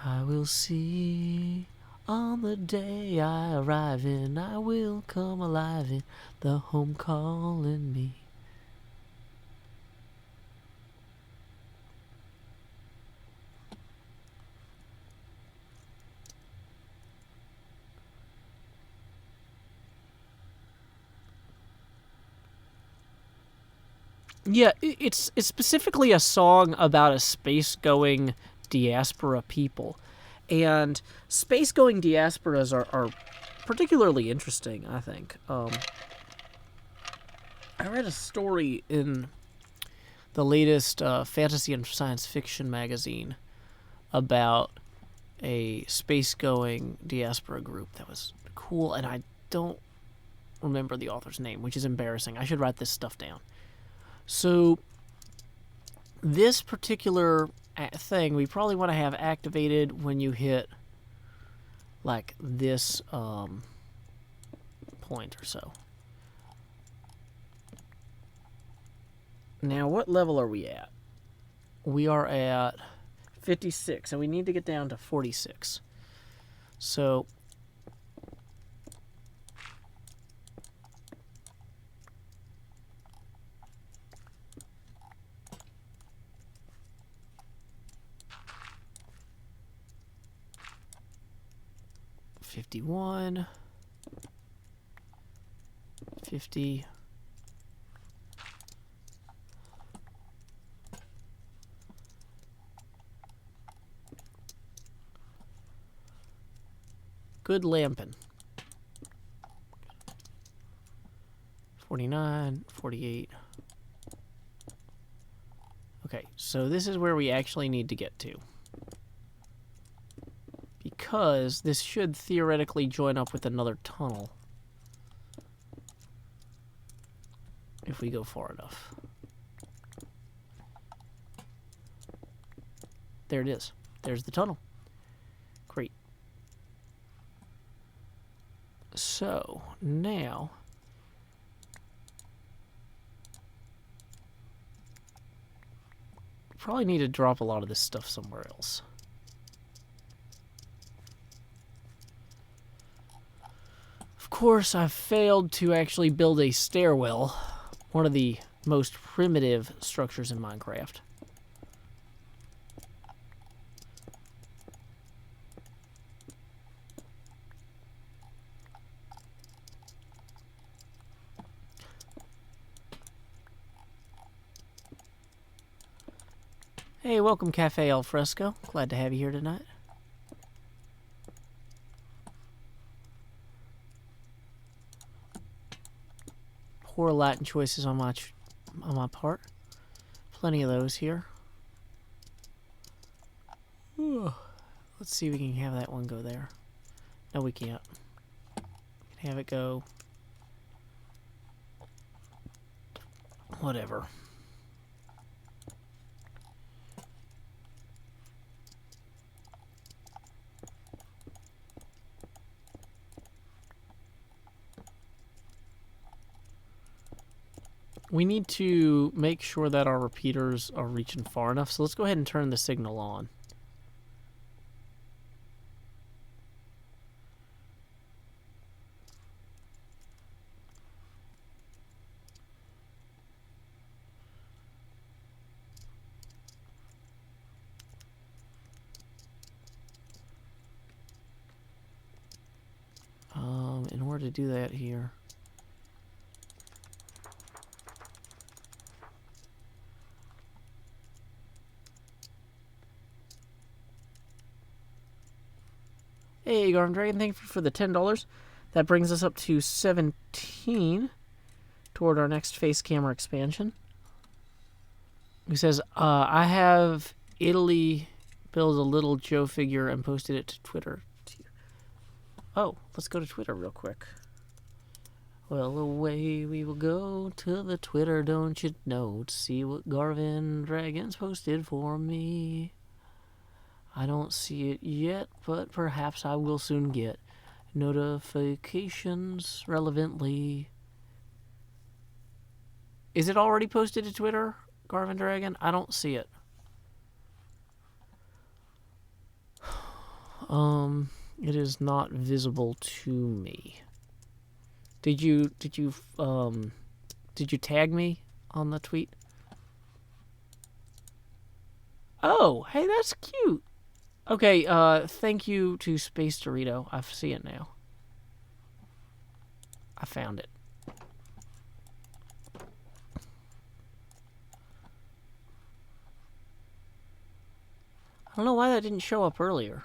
I will see on the day I arrive in, I will come alive in the home calling me. Yeah, it's specifically a song about a space-going diaspora people. And space-going diasporas are particularly interesting, I think. I read a story in the latest fantasy and science fiction magazine about a space-going diaspora group that was cool, and I don't remember the author's name, which is embarrassing. I should write this stuff down. So this particular thing we probably want to have activated when you hit like this point or so. Now what level are we at? We are at 56 and we need to get down to 46. So $51, 50, good lamping. 49, 48. Okay, so this is where we actually need to get to, because this should theoretically join up with another tunnel if we go far enough. There it is. There's the tunnel. Great. So now probably need to drop a lot of this stuff somewhere else. Of course, I've failed to actually build a stairwell, one of the most primitive structures in Minecraft. Hey, welcome Cafe Al Fresco. Glad to have you here tonight. Poor Latin choices on my part. Plenty of those here. Ooh. Let's see if we can have that one go there. No, we can't. We can have it go. Whatever. We need to make sure that our repeaters are reaching far enough, so let's go ahead and turn the signal on. In order to do that here, hey, Garden Dragon, thank you for the $10. That brings us up to 17 toward our next face camera expansion. He says, I have Italy build a little Joe figure and posted it to Twitter. Oh, let's go to Twitter real quick. Well, away we will go to the Twitter, don't you know, to see what Garvin Dragons posted for me. I don't see it yet, but perhaps I will soon get notifications relevantly. Is it already posted to Twitter, Garvin Dragon? I don't see it. It is not visible to me. Did you tag me on the tweet? Oh, hey, that's cute. Okay, thank you to Space Dorito. I see it now. I found it. I don't know why that didn't show up earlier.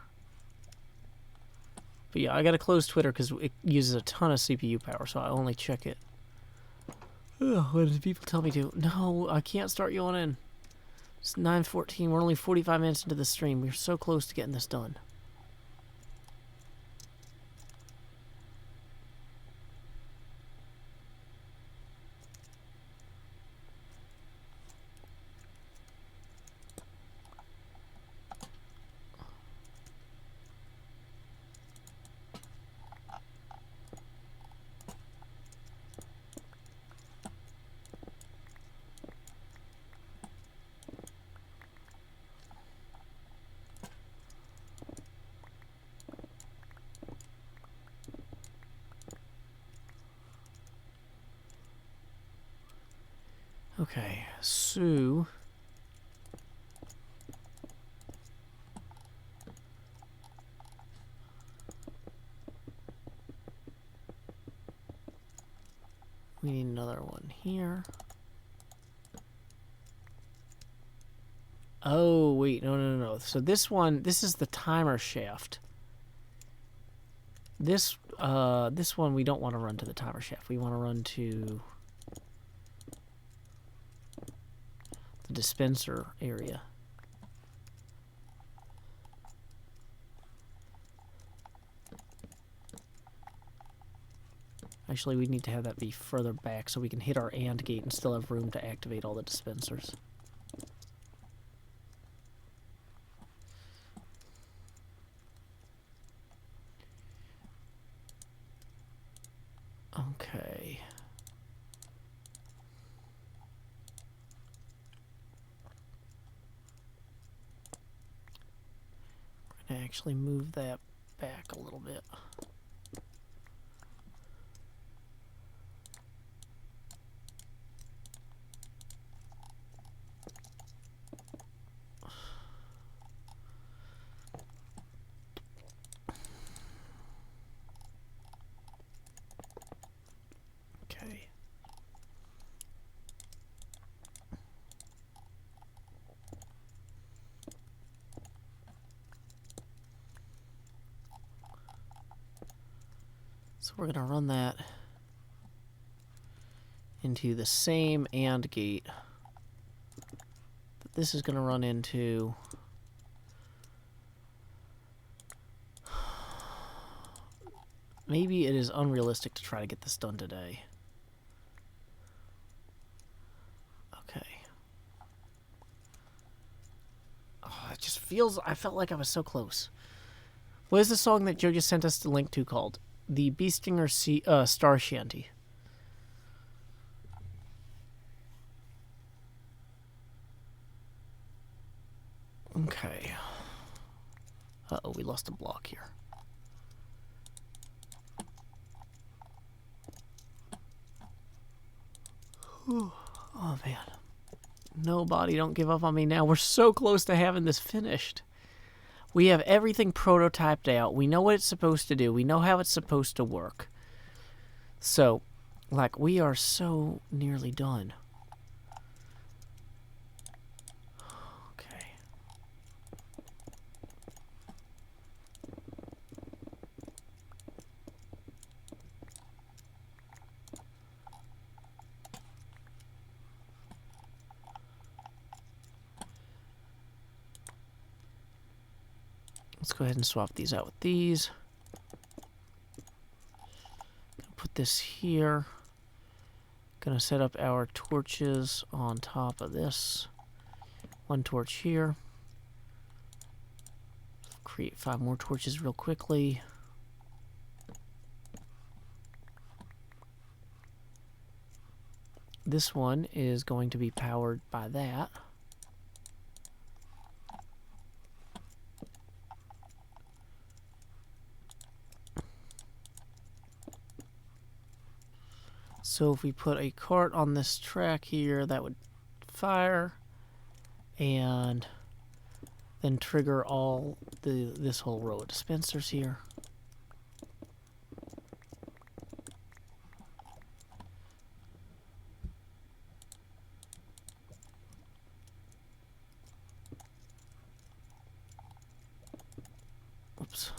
But yeah, I gotta close Twitter because it uses a ton of CPU power, so I only check it. Ugh, what did people tell me to? No, I can't start yawning. It's 9:14. We're only 45 minutes into the stream. We're so close to getting this done. Okay, so we need another one here. Oh, wait, no. So this one, this is the timer shaft. This one we don't want to run to the timer shaft. We want to run to the dispenser area. Actually, we need to have that be further back so we can hit our AND gate and still have room to activate all the dispensers. Okay. actually move that back a little bit. Okay. So we're going to run that into the same AND gate that this is going to run into. Maybe it is unrealistic to try to get this done today. Okay. Oh, it just feels... I felt like I was so close. What is the song that Joe just sent us the link to called? The Beestinger Star Shanty. Okay. Uh-oh, we lost a block here. Oh, man. Nobody, don't give up on me now. We're so close to having this finished. We have everything prototyped out. We know what it's supposed to do. We know how it's supposed to work. So, like, we are so nearly done. Okay. Let's go ahead and swap these out with these. Put this here. Gonna set up our torches on top of this. One torch here. Create 5 more torches real quickly. This one is going to be powered by that. So if we put a cart on this track here, that would fire and then trigger all this whole row of dispensers here. Oops.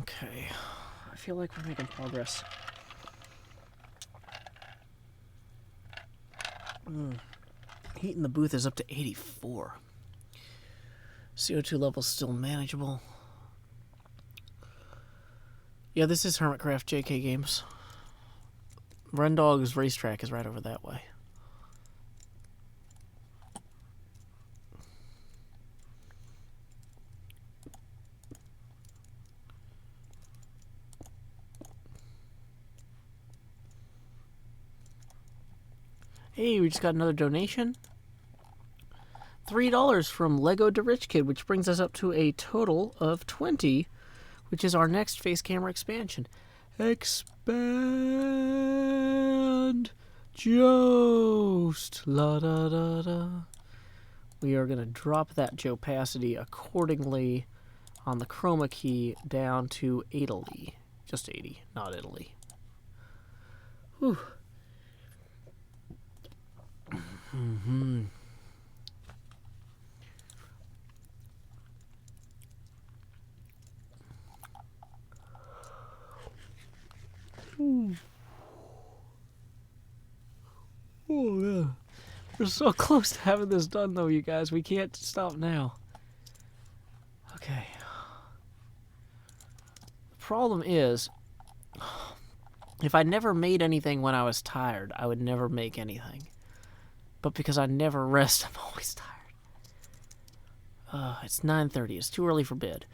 Okay, I feel like we're making progress. Heat in the booth is up to 84. CO2 level's still manageable. Yeah, this is Hermitcraft JK Games. Rendog's racetrack is right over that way. Hey, we just got another donation. $3 from Lego the Rich Kid, which brings us up to a total of 20, which is our next face camera expansion. Expand Jost. La da da da. We are going to drop that Jopacity accordingly on the chroma key down to Italy. Just 80, not Italy. Whew. Mm-hmm. Ooh. Oh, yeah. We're so close to having this done, though, you guys. We can't stop now. Okay. The problem is, if I never made anything when I was tired, I would never make anything. But because I never rest, I'm always tired. It's 9:30. It's too early for bed.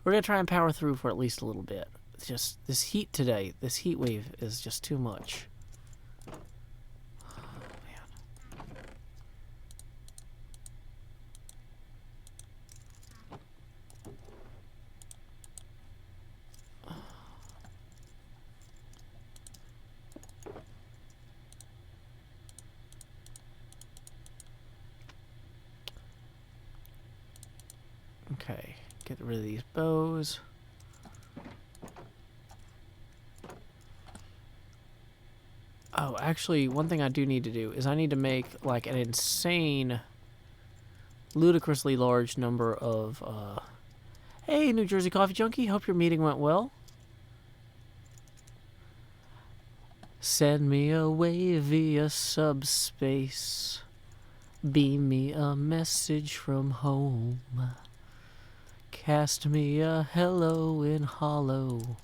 We're going to try and power through for at least a little bit. It's just, this heat today, this heat wave is just too much. Okay, get rid of these bows. Oh, actually, one thing I do need to do is I need to make, like, an insane, ludicrously large number of, Hey, New Jersey Coffee Junkie, hope your meeting went well. Send me away via subspace. Beam me a message from home. Cast me a hello in hollow.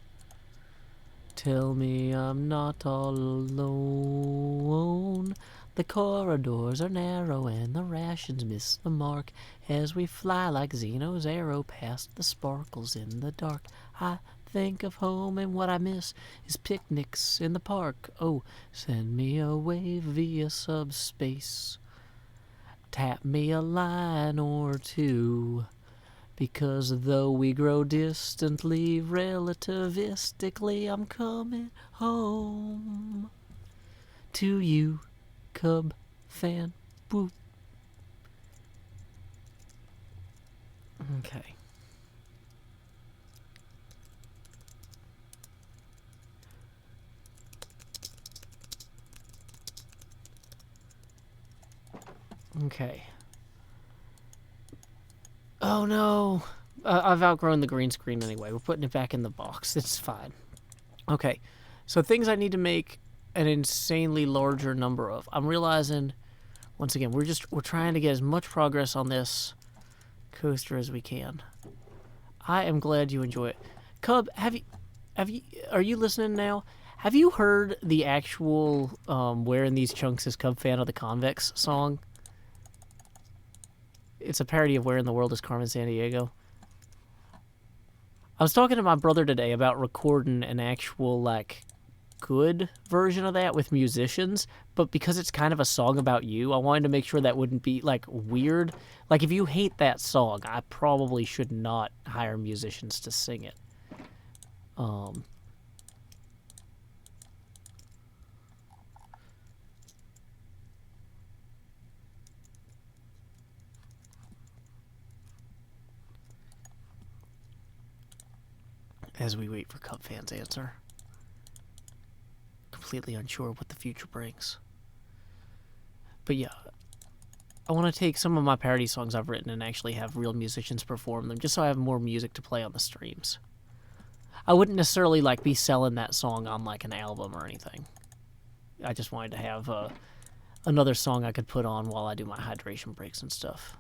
Tell me I'm not all alone. The corridors are narrow and the rations miss the mark as we fly like Zeno's arrow past the sparkles in the dark. I think of home and what I miss is picnics in the park. Oh, send me away via subspace. Tap me a line or two. Because though we grow distantly, relativistically, I'm coming home to you, Cub fan. Boop. Okay. Okay. Oh no! I've outgrown the green screen anyway. We're putting it back in the box. It's fine. Okay. So things I need to make an insanely larger number of. I'm realizing, once again, we're trying to get as much progress on this coaster as we can. I am glad you enjoy it. Cub, are you listening now? Have you heard the actual Where in These Chunks is Cub Fan of the Convex song? It's a parody of Where in the World is Carmen Sandiego. I was talking to my brother today about recording an actual, like, good version of that with musicians, but because it's kind of a song about you, I wanted to make sure that wouldn't be, like, weird. Like, if you hate that song, I probably should not hire musicians to sing it. As we wait for Cub fans' answer. Completely unsure what the future brings. But yeah, I want to take some of my parody songs I've written and actually have real musicians perform them, just so I have more music to play on the streams. I wouldn't necessarily, like, be selling that song on, like, an album or anything. I just wanted to have another song I could put on while I do my hydration breaks and stuff.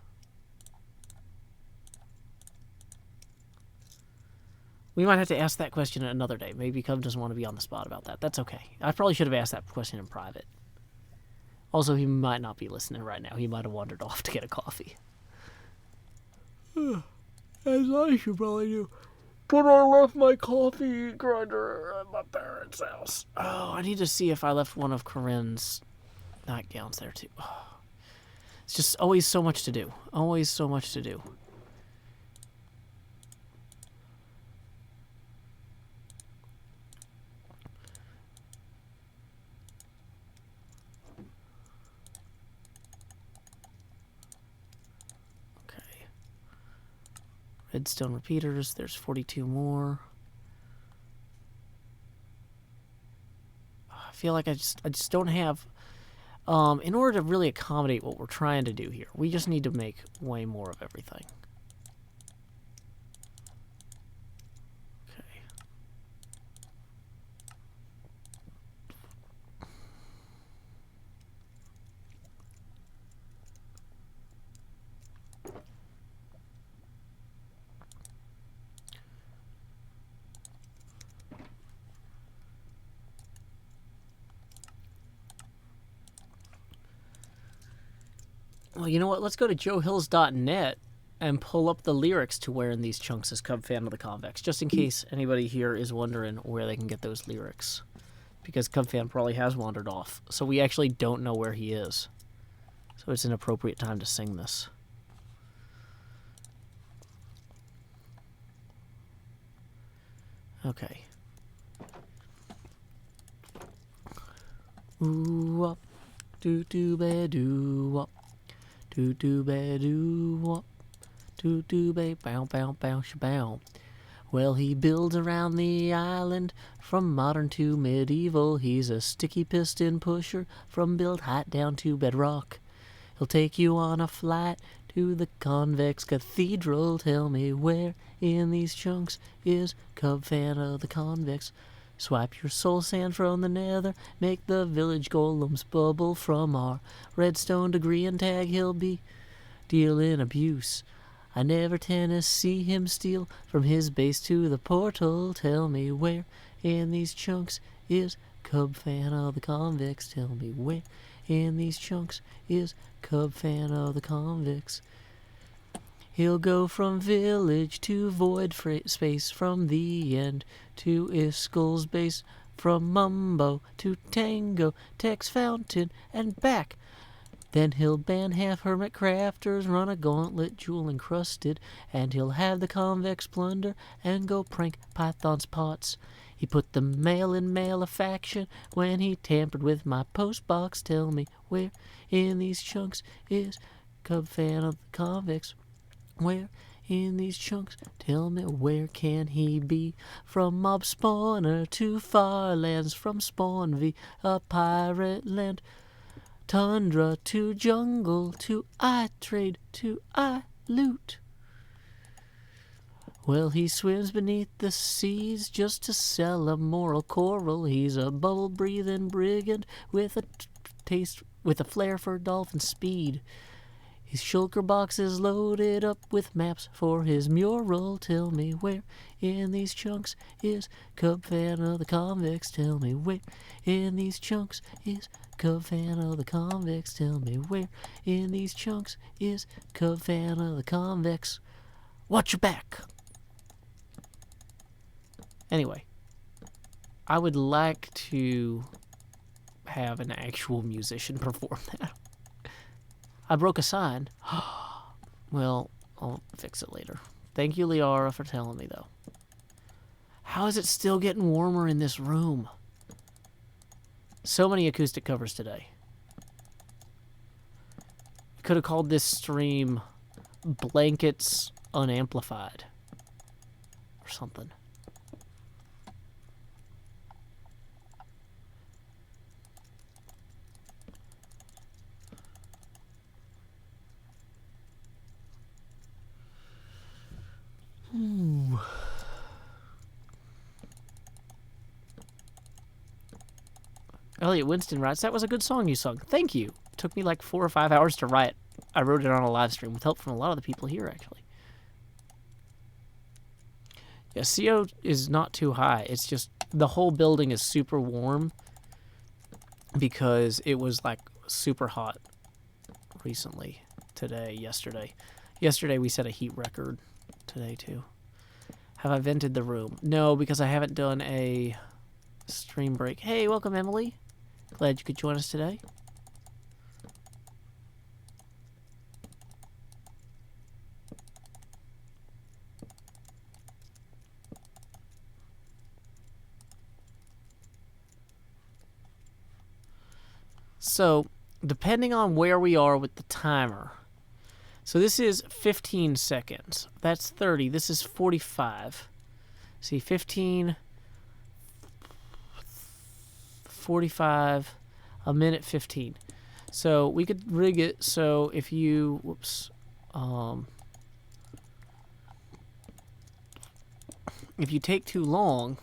We might have to ask that question another day. Maybe Cub doesn't want to be on the spot about that. That's okay. I probably should have asked that question in private. Also, he might not be listening right now. He might have wandered off to get a coffee. As I should probably do. But I left my coffee grinder at my parents' house. Oh, I need to see if I left one of Corinne's nightgowns there, too. Oh. It's just always so much to do. Always so much to do. Redstone repeaters, there's 42 more. I feel like I just don't have, in order to really accommodate what we're trying to do here, we just need to make way more of everything. Okay. Well, you know what? Let's go to joehills.net and pull up the lyrics to Where in These Chunks is Cub Fan of the Convex, just in case anybody here is wondering where they can get those lyrics. Because Cub Fan probably has wandered off, so we actually don't know where he is. So it's an appropriate time to sing this. Okay. Ooh up, doo doo ba doo up, doo doo ba doo up, doo doo ba bow bow bow shabow. Well, he builds around the island from modern to medieval. He's a sticky piston pusher from build height down to bedrock. He'll take you on a flight to the convex cathedral. Tell me where in these chunks is Cub Fan of the Convex. Swipe your soul sand from the nether, make the village golems bubble. From our redstone degree and tag he'll be dealing abuse. I never Tennessee him steal from his base to the portal. Tell me where in these chunks is Cub Fan of the Convex. Tell me where in these chunks is Cub Fan of the Convex. He'll go from village to void space, from the end to Iskel's base, from Mumbo to Tango, Tex Fountain, and back. Then he'll ban half Hermitcrafters, run a gauntlet jewel encrusted, and he'll have the convex plunder and go prank Python's pots. He put the mail in malefaction when he tampered with my postbox. Tell me where in these chunks is Cub Fan of the Convex. Where in these chunks, tell me where can he be? From mob spawner to far lands, from Spawn V, a pirate land, tundra to jungle, to I trade, to I loot. Well, he swims beneath the seas just to sell a moral coral. He's a bubble-breathing brigand with a taste, with a flair for dolphin speed. His shulker box is loaded up with maps for his mural. Tell me where in these chunks is Cub Fan of the Convex. Tell me where in these chunks is Cub Fan of the Convex. Tell me where in these chunks is Cub Fan of the Convex. Watch your back. Anyway, I would like to have an actual musician perform that. I broke a sign. Well, I'll fix it later. Thank you, Liara, for telling me, though. How is it still getting warmer in this room? So many acoustic covers today. Could have called this stream Blankets Unamplified or something. Ooh. Elliot Winston writes, that was a good song you sung. Thank you. It took me like 4 or 5 hours to write. I wrote it on a live stream with help from a lot of the people here, actually. Yeah, CO is not too high. It's just the whole building is super warm because it was like super hot recently. Yesterday. Yesterday we set a heat record. Today too. Have I vented the room? No, because I haven't done a stream break. Hey, welcome, Emily. Glad you could join us today. So, depending on where we are with the timer, so this is 15 seconds. That's 30. This is 45. See, 15, 45, a minute 15. So we could rig it so if you, if you take too long,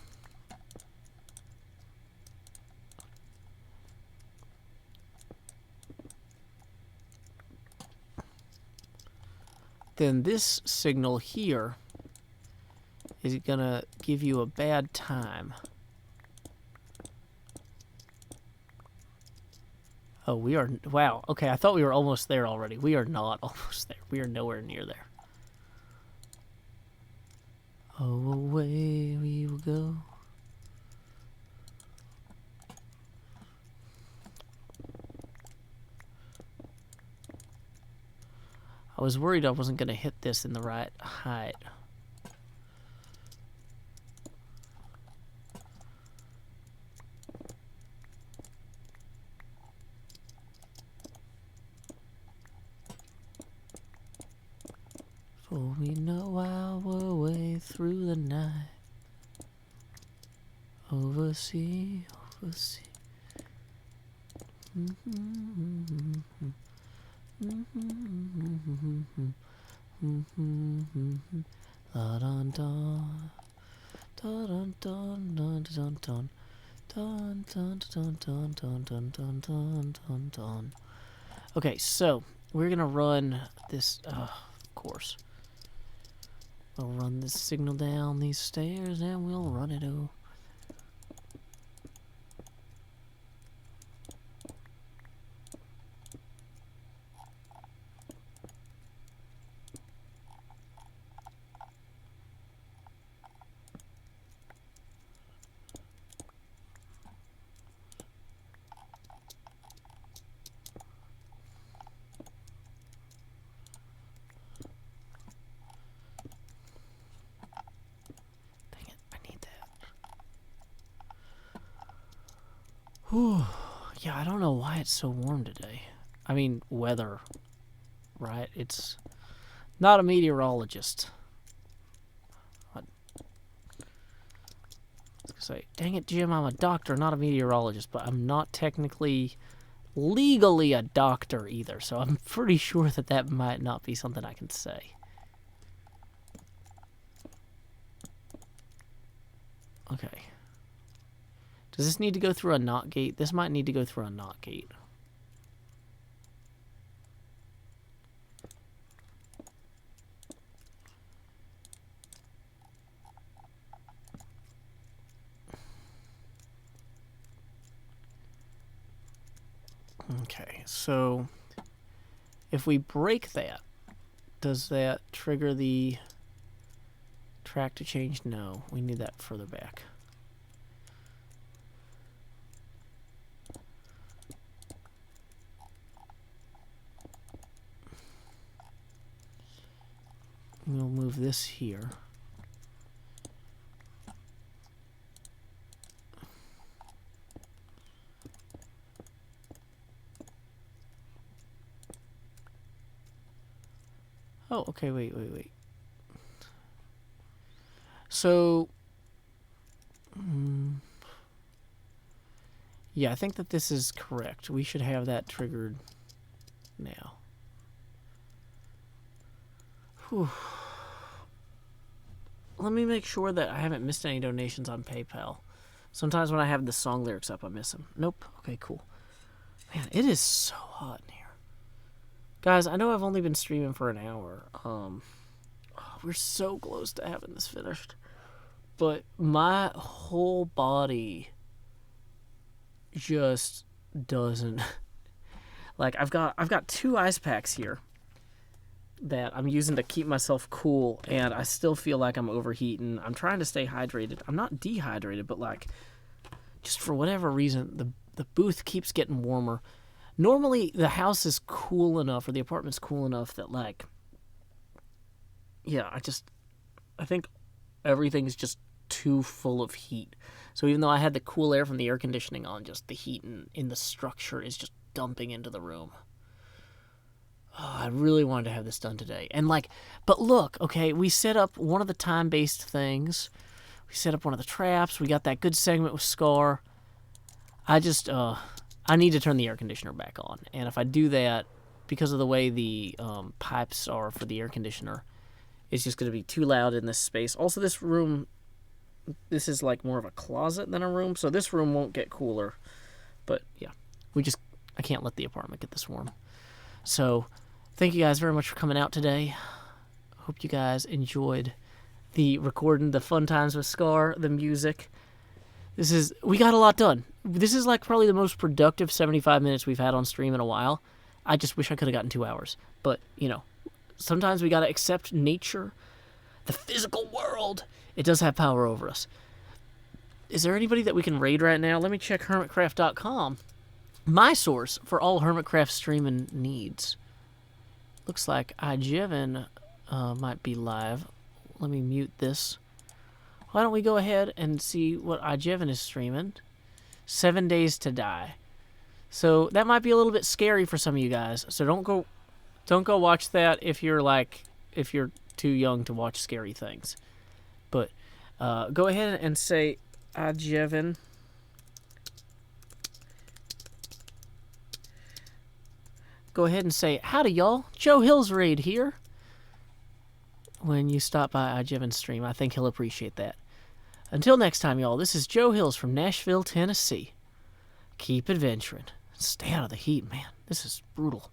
then this signal here is gonna give you a bad time. Oh, we are... Wow. Okay, I thought we were almost there already. We are not almost there. We are nowhere near there. Oh, away we will go. I was worried I wasn't going to hit this in the right height. For we know our way through the night. Over sea, over sea. La dun dun, dun dun dun dun dun dun dun dun dun dun dun dun dun dun dun. Okay, so we're gonna run this. Of course, we'll run this signal down these stairs, and we'll run it over. Whew. Yeah, I don't know why it's so warm today. I mean, weather, right? It's not a meteorologist. I was gonna say, dang it, Jim, I'm a doctor, not a meteorologist, but I'm not technically legally a doctor either, so I'm pretty sure that that might not be something I can say. Okay. Does this need to go through a NOT gate? This might need to go through a NOT gate. Okay, so if we break that, does that trigger the track to change? No, we need that further back. We'll move this here. Oh, okay, wait. So, yeah, I think that this is correct. We should have that triggered now. Whew. Let me make sure that I haven't missed any donations on PayPal. Sometimes when I have the song lyrics up, I miss them. Nope. Okay, cool. Man, it is so hot in here. Guys, I know I've only been streaming for an hour. We're so close to having this finished. But my whole body just doesn't... Like, I've got 2 ice packs here that I'm using to keep myself cool, and I still feel like I'm overheating. I'm trying to stay hydrated. I'm not dehydrated, but, like, just for whatever reason, the booth keeps getting warmer. Normally, the house is cool enough, or the apartment's cool enough that, like, yeah, I think everything's just too full of heat. So even though I had the cool air from the air conditioning on, just the heat in the structure is just dumping into the room. Oh, I really wanted to have this done today. And, like, but look, okay, we set up one of the time-based things. We set up one of the traps. We got that good segment with Scar. I just, I need to turn the air conditioner back on. And if I do that, because of the way the pipes are for the air conditioner, it's just going to be too loud in this space. Also, this room, this is like more of a closet than a room, so this room won't get cooler. But, yeah, I can't let the apartment get this warm. So, thank you guys very much for coming out today. Hope you guys enjoyed the recording, the fun times with Scar, the music. We got a lot done. This is like probably the most productive 75 minutes we've had on stream in a while. I just wish I could have gotten 2 hours. But, sometimes we got to accept nature, the physical world. It does have power over us. Is there anybody that we can raid right now? Let me check hermitcraft.com. My source for all Hermitcraft streaming needs. Looks like iJevin might be live. Let me mute this. Why don't we go ahead and see what iJevin is streaming? 7 Days to Die. So that might be a little bit scary for some of you guys. So don't go watch that if you're too young to watch scary things. But go ahead and say iJevin. Go ahead and say, howdy y'all, Joe Hill's raid here. When you stop by iJevin's stream, I think he'll appreciate that. Until next time, y'all, this is Joe Hills from Nashville, Tennessee. Keep adventuring. Stay out of the heat, man. This is brutal.